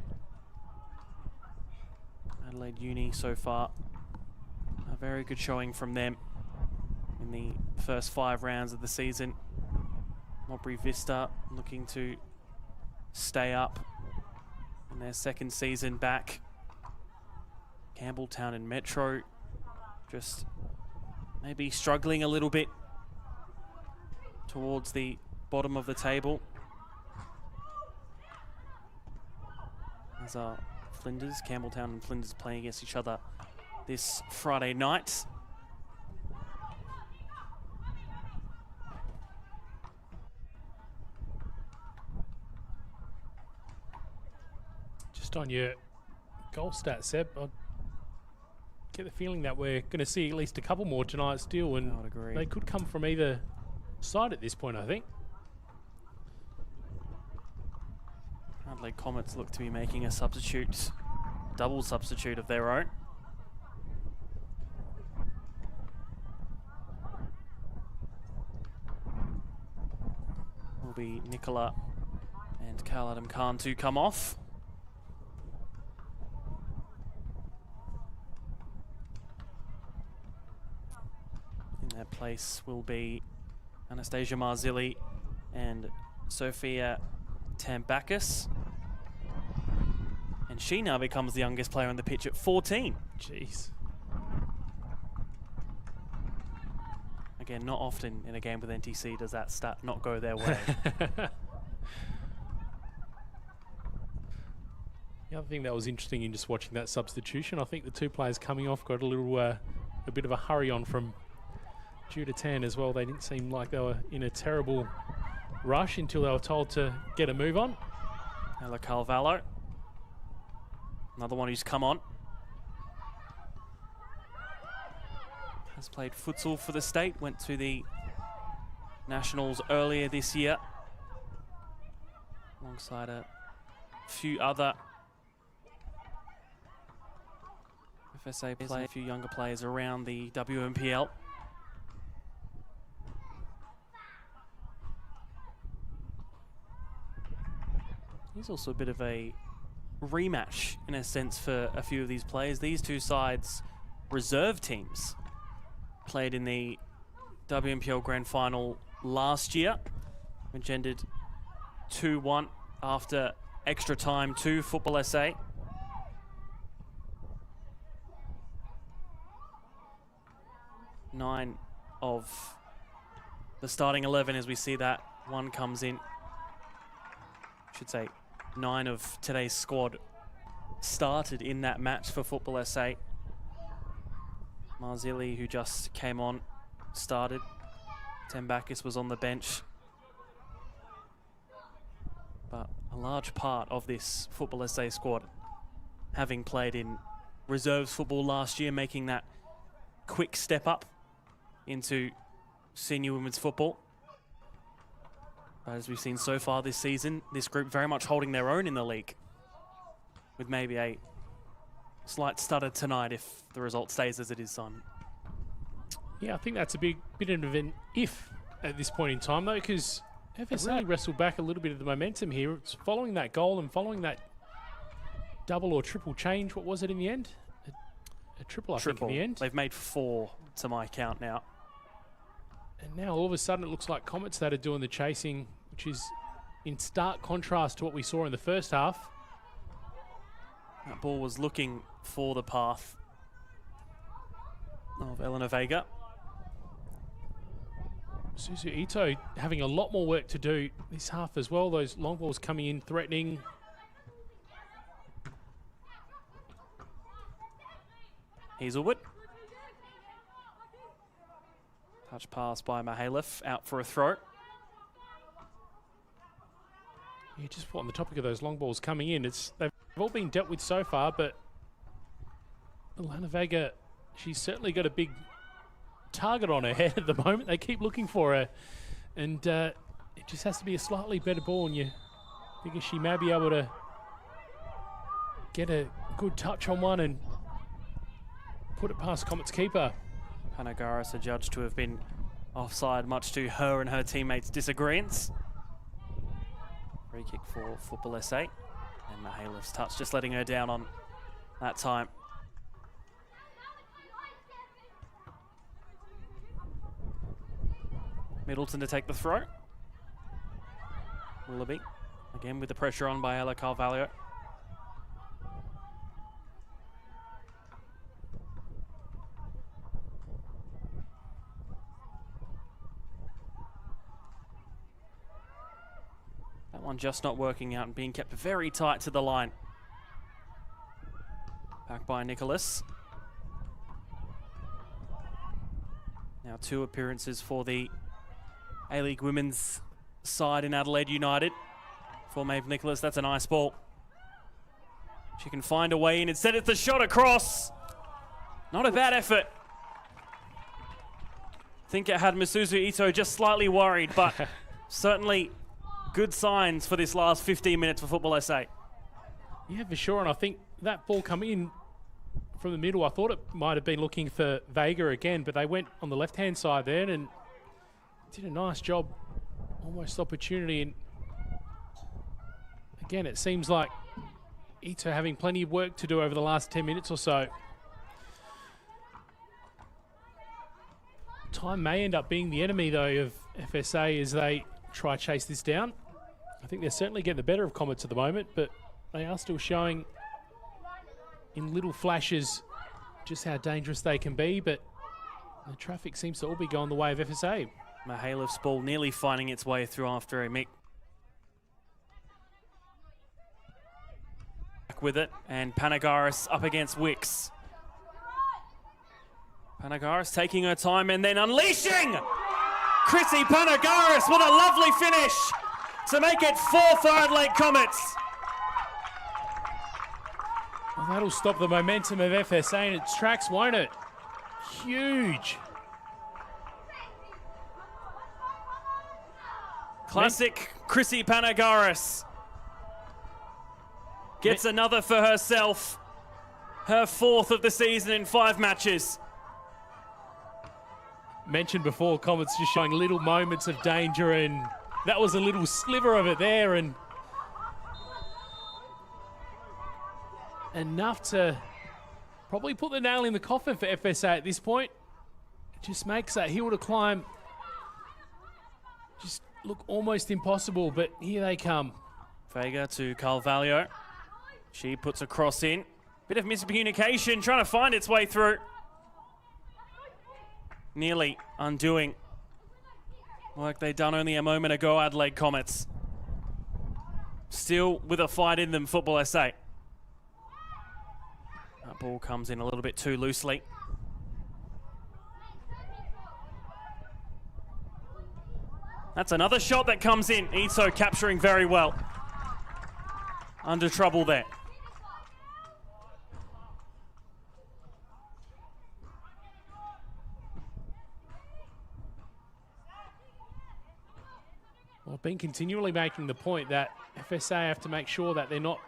Adelaide Uni so far, a very good showing from them in the first 5 rounds of the season. Aubrey Vista looking to stay up in their second season back. Campbelltown and Metro just maybe struggling a little bit towards the bottom of the table. As are Flinders, Campbelltown and Flinders playing against each other this Friday night. On your goal stats, Seb, I get the feeling that we're going to see at least a couple more tonight still, and they could come from either side at this point, I think. Adelaide Comets look to be making a substitute, double substitute of their own. Will be Nicola and Carl Adam Khan to come off. In their place will be Anastasia Marzilli and Sophia Tambakis. And she now becomes the youngest player on the pitch at 14. Jeez. Again, not often in a game with NTC does that stat not go their way. The other thing that was interesting in just watching that substitution, I think the two players coming off got a little, a bit of a hurry on from Judah Tan as well. They didn't seem like they were in a terrible rush until they were told to get a move on. Ella Carvalho, another one who's come on. Has played futsal for the state, went to the Nationals earlier this year, alongside a few other FSA players, a few younger players around the WMPL. He's also a bit of a rematch in a sense for a few of these players. These two sides, reserve teams, played in the WMPL Grand Final last year, which ended 2-1 after extra time to Football SA. Nine of the starting 11 as we see that one comes in. I should say 9 of today's squad started in that match for Football SA. Marzilli, who just came on, started. Tambakis was on the bench. But a large part of this Football SA squad having played in reserves football last year, making that quick step up into senior women's football. But as we've seen so far this season, this group very much holding their own in the league, with maybe a slight stutter tonight if the result stays as it is, Simon. Yeah, I think that's a bit of an if at this point in time, though, because FSA really wrestled back a little bit of the momentum here. It's following that goal and following that double or triple change. What was it in the end? A triple, I think, in the end. They've made 4 to my count now. And now all of a sudden it looks like Comets that are doing the chasing, which is in stark contrast to what we saw in the first half. That ball was looking for the path of Elena Vega. Suzu Ito having a lot more work to do this half as well. Those long balls coming in, threatening. Hazelwood. Touch pass by Mihailov, out for a throw. Yeah, just on the topic of those long balls coming in, they've all been dealt with so far, but Elena Vega, she's certainly got a big target on her head at the moment. They keep looking for her, and it just has to be a slightly better ball, and you figure she may be able to get a good touch on one and put it past Comets keeper. Panagaris adjudged to have been offside, much to her and her teammates' disagreements. Free kick for Football SA, and Mihailov's touch just letting her down on that time. Middleton to take the throw. Willoughby, again with the pressure on by Ella Carvalho. That one just not working out and being kept very tight to the line. Back by Nicholas. Now 2 appearances for the A-League women's side in Adelaide United. For Maeve Nicholas, that's a nice ball. She can find a way in. Instead, it's a shot across. Not a bad effort. I think it had Misuzu Ito just slightly worried, but certainly good signs for this last 15 minutes for Football SA. Yeah, for sure. And I think that ball come in from the middle, I thought it might have been looking for Vega again, but they went on the left-hand side then and did a nice job, almost opportunity. And again, it seems like Ito having plenty of work to do over the last 10 minutes or so. Time may end up being the enemy, though, of FSA as they try to chase this down. I think they're certainly getting the better of Comets at the moment, but they are still showing in little flashes just how dangerous they can be, but the traffic seems to all be going the way of FSA. Mihalev's ball nearly finding its way through after a mick with it, and Panagaris up against Wicks. Panagaris taking her time and then unleashing! Chrissy Panagaris with a lovely finish to make it 4 for Adelaide Comets. Well, that'll stop the momentum of FSA and its tracks, won't it? Huge. Classic Chrissy Panagaris. Gets another for herself. Her 4th of the season in 5 matches. Mentioned before, Comets just showing little moments of danger, and that was a little sliver of it there, and enough to probably put the nail in the coffin for FSA at this point. It just makes that hill to climb just look almost impossible, but here they come. Vega to Carvalho. She puts a cross in. Bit of miscommunication, trying to find its way through. Nearly undoing work they done only a moment ago, Adelaide Comets. Still with a fight in them, Football SA. That ball comes in a little bit too loosely. That's another shot that comes in. Ito capturing very well. Under trouble there. Well, I've been continually making the point that FSA have to make sure that they're not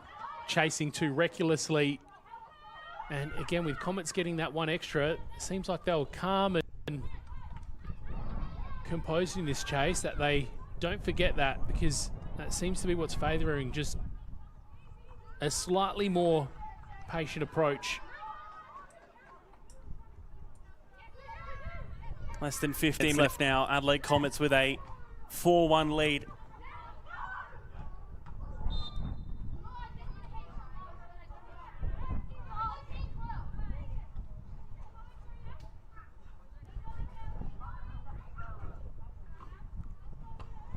chasing too recklessly. And again, with Comets getting that one extra, it seems like they were calm and composed in this chase, that they don't forget that, because that seems to be what's favouring just a slightly more patient approach. Less than 15 left now. Adelaide Comets with a 4-1 lead.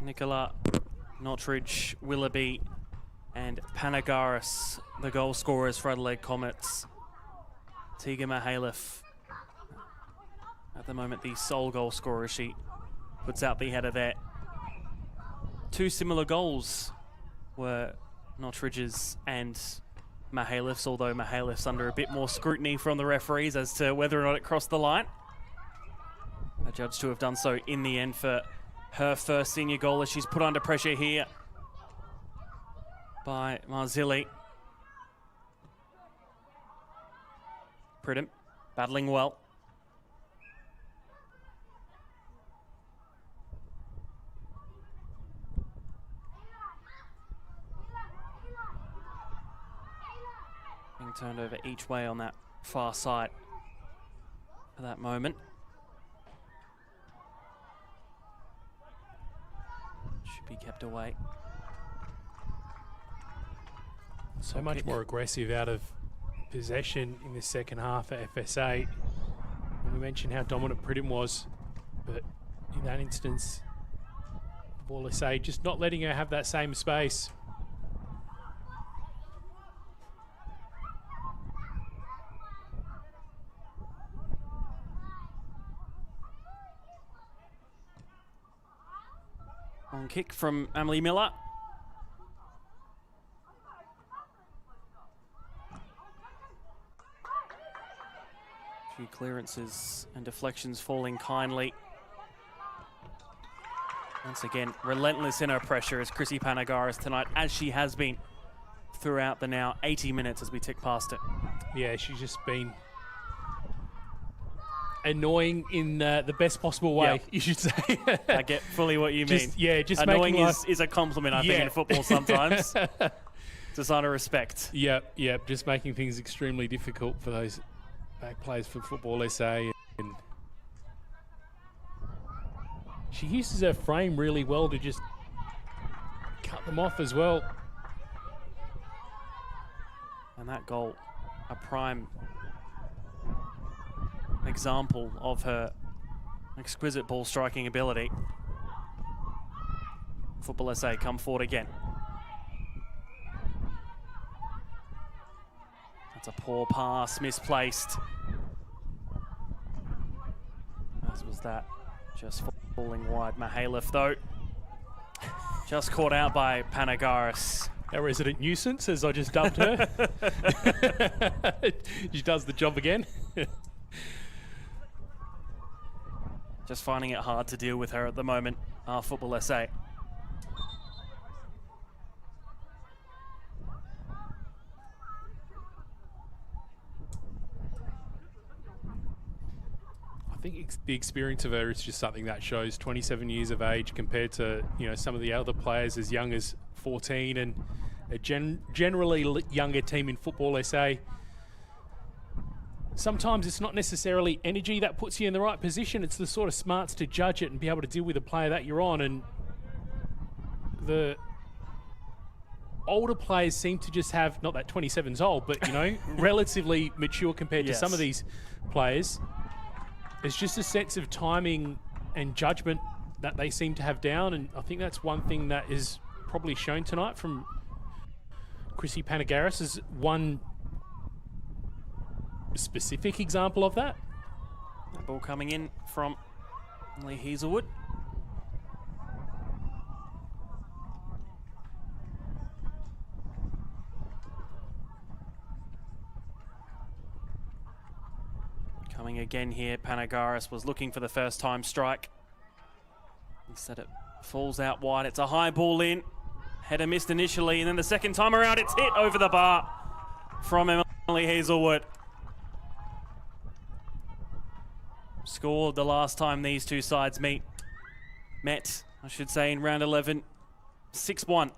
Nicola, Notridge, Willoughby and Panagaris, the goal scorers for Adelaide Comets. Tiga Mihalef, at the moment the sole goal scorer. She puts out the header there. 2 similar goals were Notridge's and Mihalef's, although Mihalef's under a bit more scrutiny from the referees as to whether or not it crossed the line. Adjudged to have done so in the end for her first senior goal, as she's put under pressure here by Marzilli. Pridham battling well. Being turned over each way on that far side for that moment. Should be kept away. So much more aggressive out of possession in the second half for FSA. And we mentioned how dominant Pridham was, but in that instance, Football SA just not letting her have that same space. On kick from Emily Miller. A few clearances and deflections falling kindly. Once again, relentless in her pressure is Chrissy Panagaris tonight, as she has been throughout the now 80 minutes as we tick past it. Yeah, she's just been annoying in the best possible way, Yep. you should say. I get fully what you mean. Just annoying making is a compliment, I think, in football sometimes. It's a sign of respect. Yep, just making things extremely difficult for those back players for Football SA. And she uses her frame really well to just cut them off as well. And that goal, a prime example of her exquisite ball striking ability. Football SA come forward again. That's a poor pass, misplaced. As was that, just falling wide. Mihailov, though, just caught out by Panagaris. Our resident nuisance, as I just dubbed her. She does the job again. Just finding it hard to deal with her at the moment, our Football SA. I think the experience of her is just something that shows 27 years of age compared to, you know, some of the other players as young as 14 and a generally younger team in Football SA. Sometimes it's not necessarily energy that puts you in the right position. It's the sort of smarts to judge it and be able to deal with the player that you're on. And the older players seem to just have, not that 27's old, but, you know, relatively mature compared to some of these players. There's just a sense of timing and judgment that they seem to have down. And I think that's one thing that is probably shown tonight from Chrissy Panagaris is one specific example of that. That ball coming in from Lee Hazelwood. Coming again here, Panagaris was looking for the first time strike. Instead it falls out wide. It's a high ball in. Header missed initially, and then the second time around it's hit over the bar from Emily Hazelwood. Scored the last time these two sides met, I should say, in round 11. 6-1.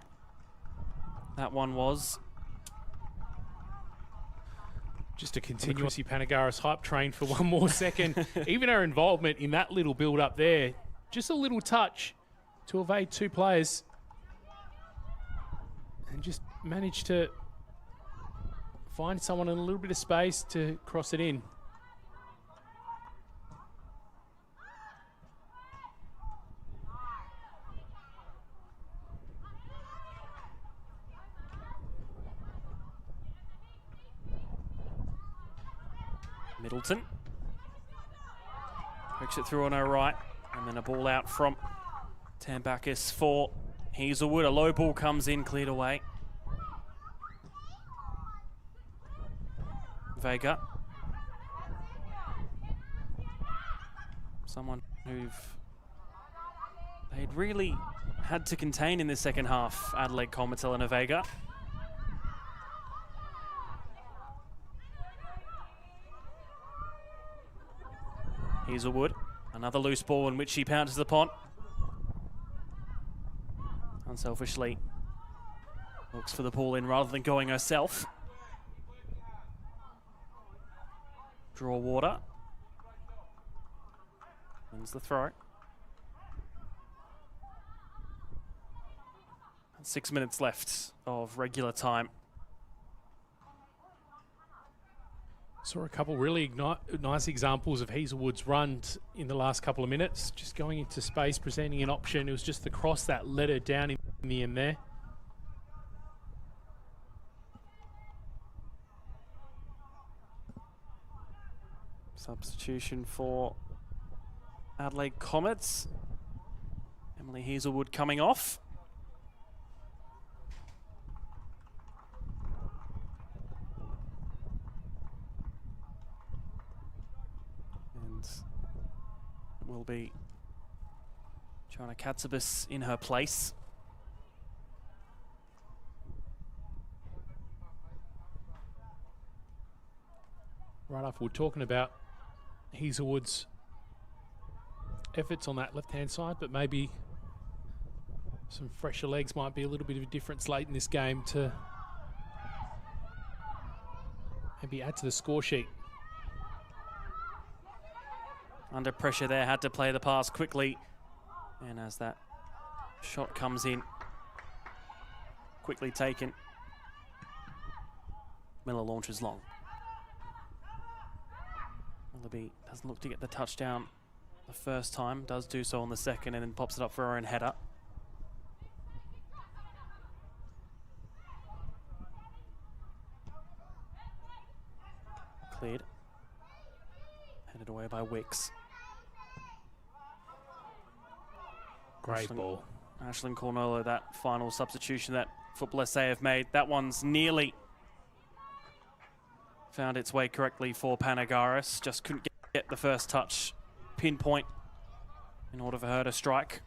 That one was. Just to continue Chrissy Panagaris hype train for one more second. Even her involvement in that little build up there, just a little touch to evade two players and just managed to find someone in a little bit of space to cross it in. Middleton pokes it through on her right, and then a ball out from Tambakis for Hazelwood. A low ball comes in, cleared away. Vega, someone they'd really had to contain in this second half, Adelaide Comets, Elena Vega. Hazelwood, another loose ball in which she pounces upon. Unselfishly looks for the ball in rather than going herself. Draw water. Wins the throw. And 6 minutes left of regular time. Saw a couple really nice examples of Hazelwood's runs in the last couple of minutes. Just going into space, presenting an option. It was just the cross that led her down in the end there. Substitution for Adelaide Comets. Emily Hazelwood coming off. And will be Joanna Katsibis in her place. Right after we're talking about Hazelwood's efforts on that left-hand side, but maybe some fresher legs might be a little bit of a difference late in this game to maybe add to the score sheet. Under pressure there, had to play the pass quickly. And as that shot comes in, quickly taken. Miller launches long. Willoughby doesn't look to get the touchdown the first time, does do so on the second, and then pops it up for her own header. Cleared. Headed away by Wicks. Great ball. Ashlyn Cornolo, that final substitution that Football SA have made. That one's nearly found its way correctly for Panagaris. Just couldn't get the first touch pinpoint in order for her to strike.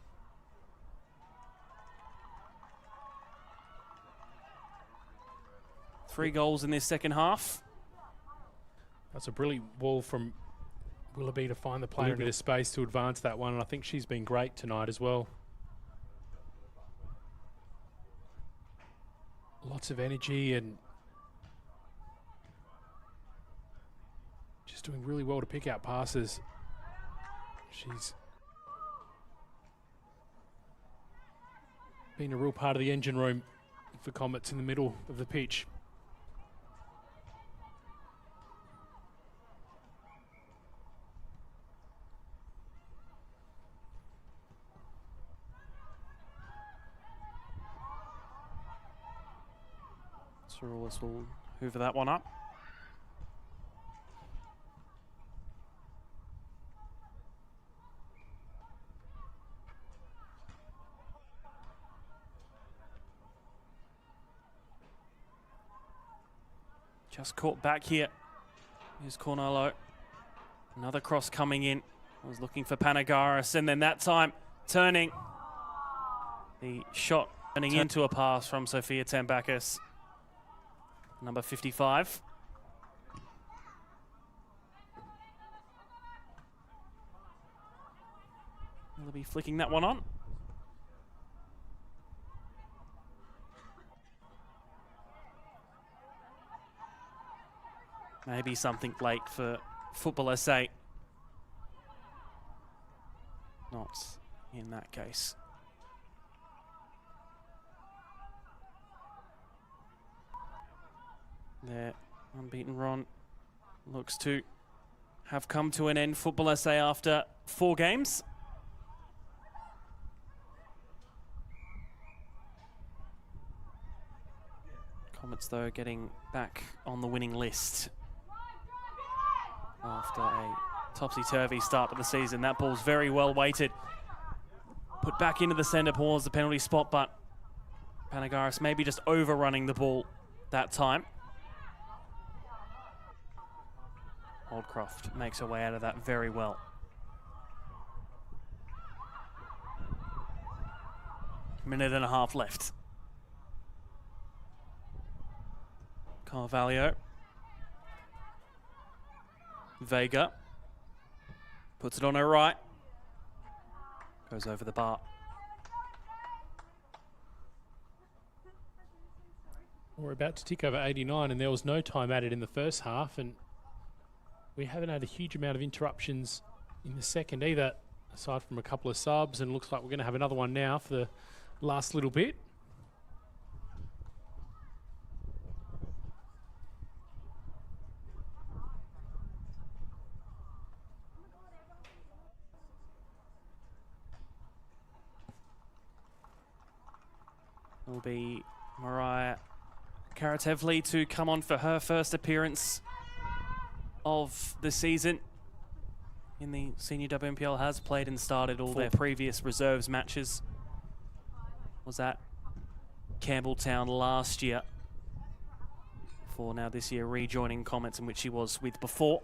Three goals in this second half. That's a brilliant ball from Willoughby to find the player into the space to advance that one, and I think she's been great tonight as well. Lots of energy and just doing really well to pick out passes. She's been a real part of the engine room for Comets in the middle of the pitch. Rulis will hoover that one up. Just caught back here. Here's Cornolo. Another cross coming in. Was looking for Panagaris, and then that time turning. The shot turning into a pass from Sophia Tambakis. Number 55. They'll be flicking that one on. Maybe something late for Football SA. Not in that case. Their unbeaten run looks to have come to an end. Football SA after 4 games. Comets, though, getting back on the winning list after a topsy-turvy start to the season. That ball's very well weighted. Put back into the centre towards the penalty spot, but Panagaris maybe just overrunning the ball that time. Oldcroft makes her way out of that very well. Minute and a half left. Carvalho. Vega. Puts it on her right. Goes over the bar. We're about to tick over 89, and there was no time added in the first half, and we haven't had a huge amount of interruptions in the second either, aside from a couple of subs, and looks like we're going to have another one now for the last little bit. Will be Mariah Karatevli to come on for her first appearance of the season in the senior WNPL. Has played and started all their previous reserves matches. Was at Campbelltown last year, before now this year rejoining Comets, in which she was with before.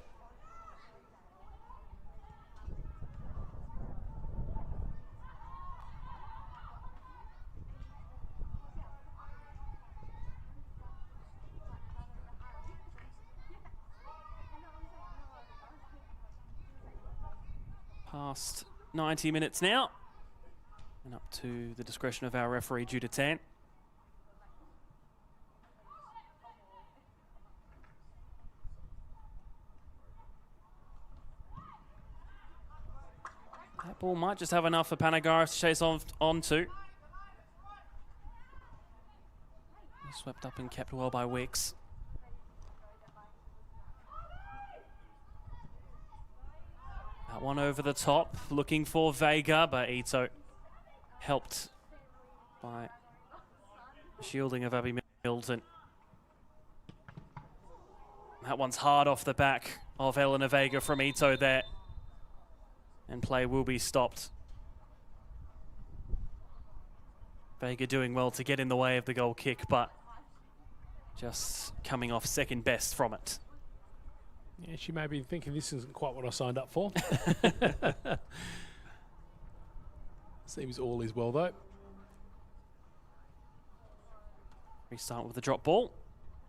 Last 90 minutes now. And up to the discretion of our referee, Judah Tan. That ball might just have enough for Panagaris to chase on to. Swept up and kept well by Wicks. That one over the top, looking for Vega, but Ito helped by shielding of Abby Milton. That one's hard off the back of Eleanor Vega from Ito there. And play will be stopped. Vega doing well to get in the way of the goal kick, but just coming off second best from it. Yeah, she may be thinking this isn't quite what I signed up for. Seems all is well though. Restart with the drop ball.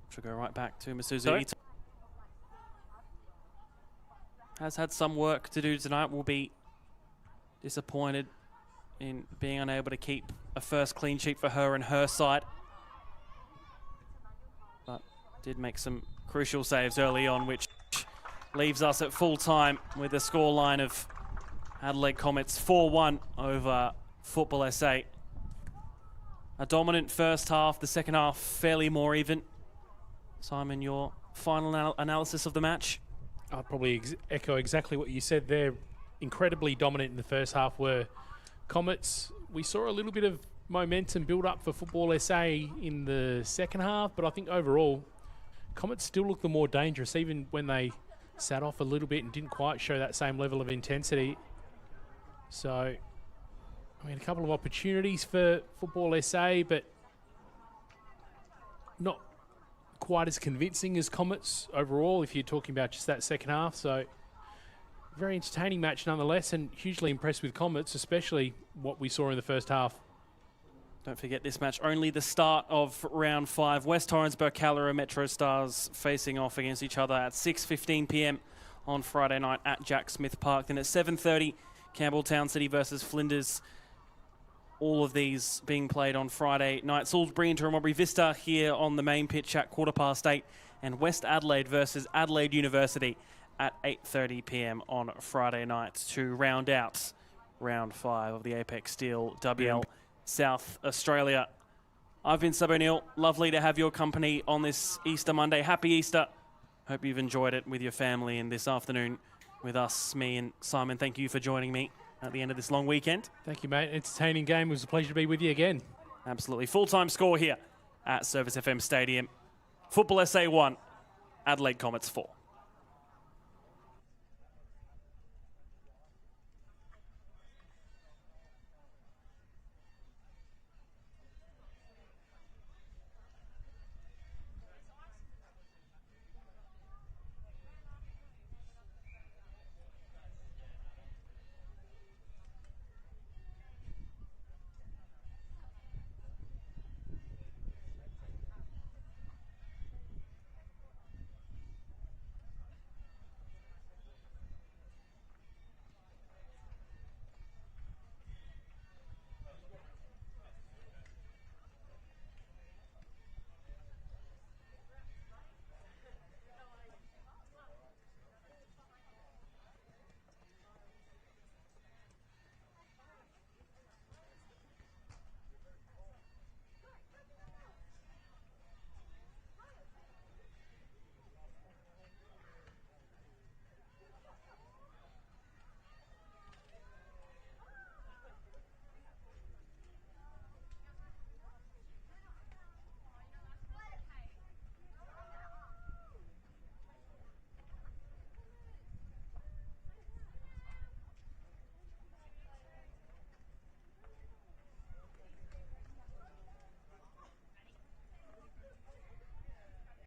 Should go right back to Masuzu Ito. Has had some work to do tonight. Will be disappointed in being unable to keep a first clean sheet for her and her side. But did make some crucial saves early on, which leaves us at full time with a scoreline of Adelaide Comets 4-1 over Football SA. A dominant first half, the second half fairly more even. Simon, your final analysis of the match? I'd probably echo exactly what you said there. Incredibly dominant in the first half were Comets. We saw a little bit of momentum build up for Football SA in the second half, but I think overall, Comets still looked the more dangerous, even when they sat off a little bit and didn't quite show that same level of intensity. So, I mean, a couple of opportunities for Football SA, but not quite as convincing as Comets overall if you're talking about just that second half. So very entertaining match nonetheless, and hugely impressed with Comets, especially what we saw in the first half. Don't forget this match only the start of round 5. West Torrens, Burkalla Metro Stars facing off against each other at 6:15 p.m. on Friday night at Jack Smith Park. Then at 7:30, Campbelltown City versus Flinders. All of these being played on Friday night. Salisbury into Romobri Vista here on the main pitch at 8:15. And West Adelaide versus Adelaide University at 8:30 p.m. on Friday night to round out round 5 of the Apex Steel WL South Australia. I've been Sub O'Neill. Lovely to have your company on this Easter Monday. Happy Easter. Hope you've enjoyed it with your family and this afternoon with us, me and Simon. Thank you for joining me at the end of this long weekend. Thank you, mate. Entertaining game. It was a pleasure to be with you again. Absolutely. Full-time score here at Service FM Stadium. Football SA 1, Adelaide Comets 4.